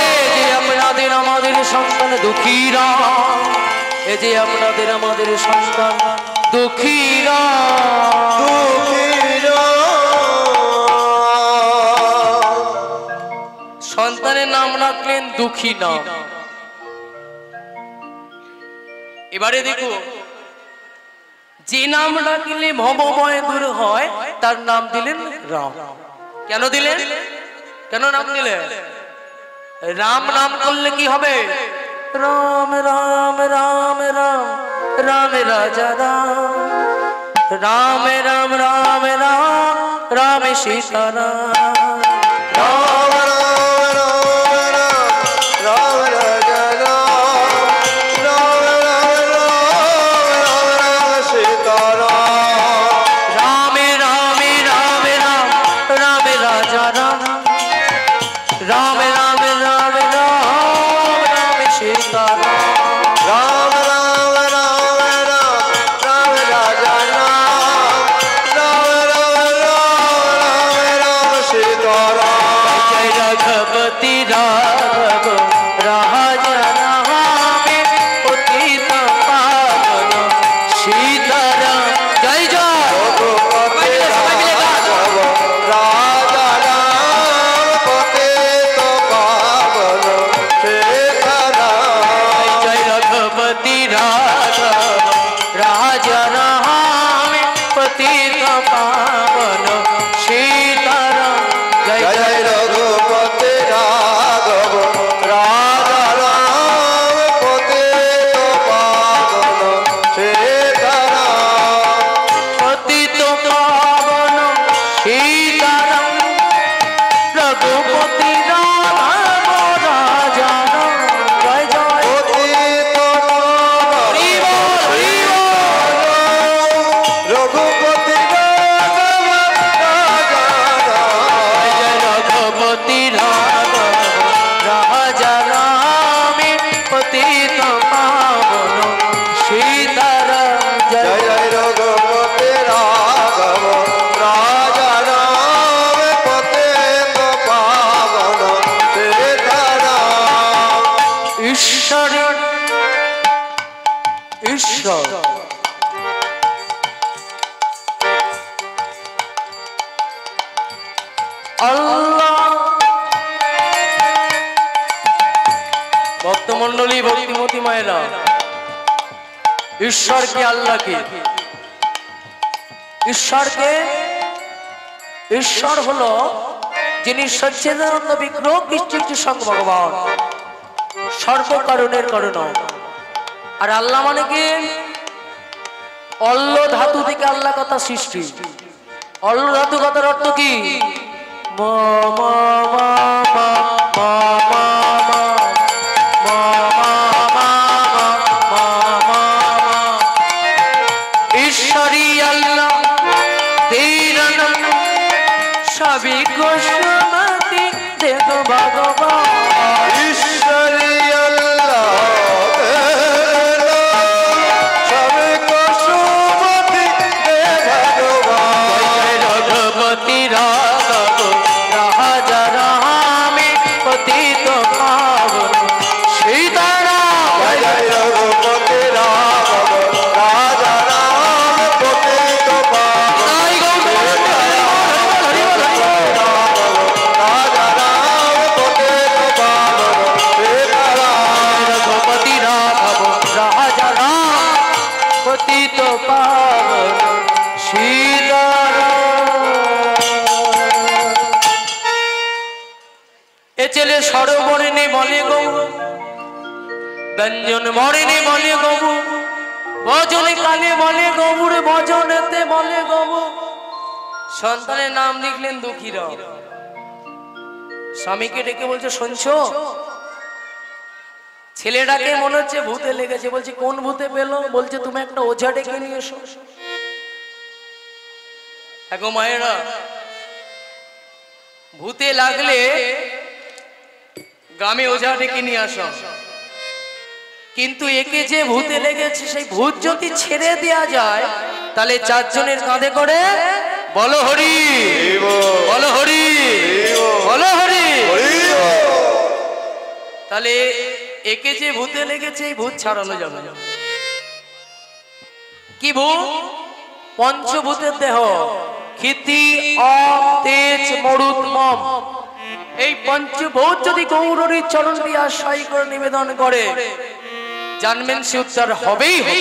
এই যে আপনাদের আমাদের সন্তান দুঃখী রাম, এই যে আপনাদের আমাদের সন্তান দুঃখী রাম। সন্তানের নাম রাখলেন দুঃখী নাম। এবারে দেখো, যে নাম রাখলে ভবভয় দূর হয় তার নাম দিলেন রাম। কেন দিলেন? কেন নাম দিলেন? রাম নাম করলে কি হবে? রাম রাম রাম রাম রাম রাজা রাম, রাম রাম রাম রাম রাম সীতা রাম, রাম রাম রাম রাম রাজা রাম, রাম রাম রাম রাম সীতা রাম, রাম রাম রাম রাম রাম রাজা রাম, রাম রাম রাম রাম রাম সীতা রাম, রাম রাম রাম রাম রাম রাজা রাম, রাম রাম রাম রাম সীতা রাম। সীতারাম রঘুপতি রাম রাজা রাম। জয় জয় পতিত হরি বল, হরি বল। রঘুপতি রাঘব রাজা রাম। জয় রঘুপতি রাঘব রাজা রামে পতিত পাবন সীতারাম। জয় জয় জয় রঘুপতি রাঘব রাজা রাম পতিত পাবন সীতারাম। ঈশ্বর ঈশ্বর আল্লাহ। ভক্তমন্ডলী ভক্তিমতী মায়েরা, ঈশ্বরকে আল্লাহকে, ঈশ্বর হলো যিনি সচ্চিদানন্দ বিগ্রহ কৃষ্ণ সঙ্গ ভগবান, সর্বকারণের কারণ। আর আল্লাহ মানে কি? অল্ল ধাতু থেকে আল্লাহ কথা সৃষ্টি। অল্ল ধাতু কথার অর্থ কি? মা মা মা মা মা মা মা মা মা মা মা মা। ঈশ্বরী আল্লাহ তেরা নাম সবই কুসুমতি দেখ ভগবান। ঈশ্বরী আল্লাহ সবে কুসুমতি দে ভগবান। জয় রঘুপতি রাঘব রাজা রামে পতিত পাবন সীতারাম। জয় জয় রঘুপতি রাঘব রাজা রাম পতিত পাবন জয় গৌতম হরি বল, হরি বল, হরি বল। রাজা রাম পতিত পাবন সীতারাম। রঘুপতি রাঘব রাজা রাম পতিত পাবন সীতারাম। এ ছেলে সরবর্ণে বলে গৌ, ব্যঞ্জন বর্ণে বলে গৌ, ভজনে কালে বলে গৌর, ভজনেতে বলে গৌ। সন্তানের নাম লিখলেন দুঃখীরাম। স্বামীকে ডেকে বলছে, শুনছো? ছেলেটাকে মনে হচ্ছে ভূতে লেগেছে। বলছে, কোন ভূতে পেলো? বলছে, তুমি একটা ওঝা ডেকে নিয়ে এসো। এগো মায়েরা, ভূতে লাগলে গ্রামে ওঝা ডেকে নিয়ে আসো, কিন্তু একে যে ভূতে লেগেছে সেই ভূত যদি ছেড়ে দেয়া যায় তাহলে চারজনের কাঁধে করে বলো হরি, বলো হরি, বলো হরি। তাহলে একে যে ভূতে লেগেছে এই ভূত ছাড়ানো যাবে না। কি ভূত? পঞ্চভূতের দেহ, ক্ষিতি অপ তেজ মরুত মম। এই পঞ্চভূত যদি গৌরীর চরণ দিয়ে আশ্রয় করে নিবেদন করে, জানবেন সে উদ্ধার হবেই হবে।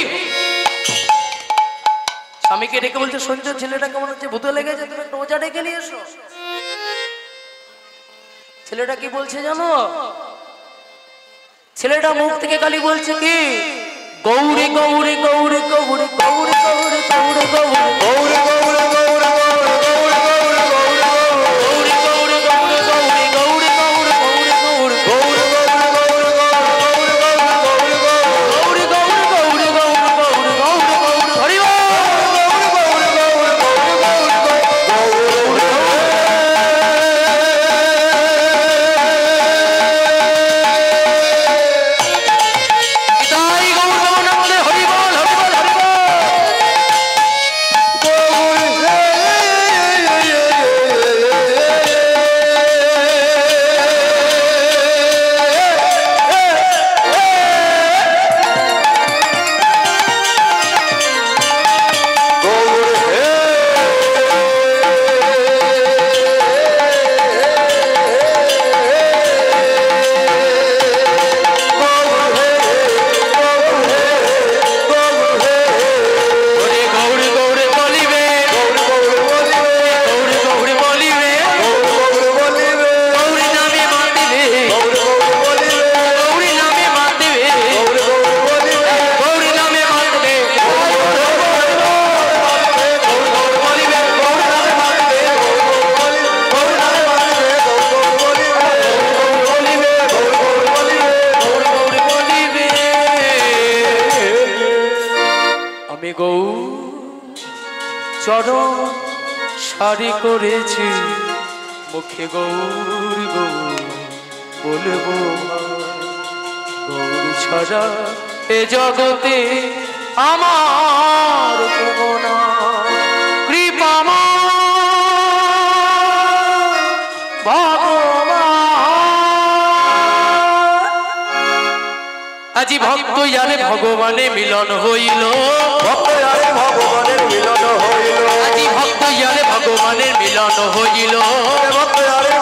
স্বামীকে ডেকে বলছে, শুনছো ছেলেটা কেমন হচ্ছে ভূতে লেগেছে, তুমি একটা ওঝা ডেকে নিয়ে এসো। ছেলেটা কি বলছে জানো? ছেলেটা মুখ থেকে খালি বলছে কি, গৌরী গৌরী গৌরী গৌরী গৌরী গৌরী গৌরী গৌরী চরণ সারি করেছি মুখে গৌর গৌর বলবো গৌর ছাড়া এ জগতে আমার কেউ না। কৃপা আজি ভক্ত ইয়ারে ভগবানে মিলন হইল, ভক্ত আরে ভগবানের মিলন হইল, আজি ভক্ত ইয়ারে ভগবানের মিলন হইল, ভক্ত আরে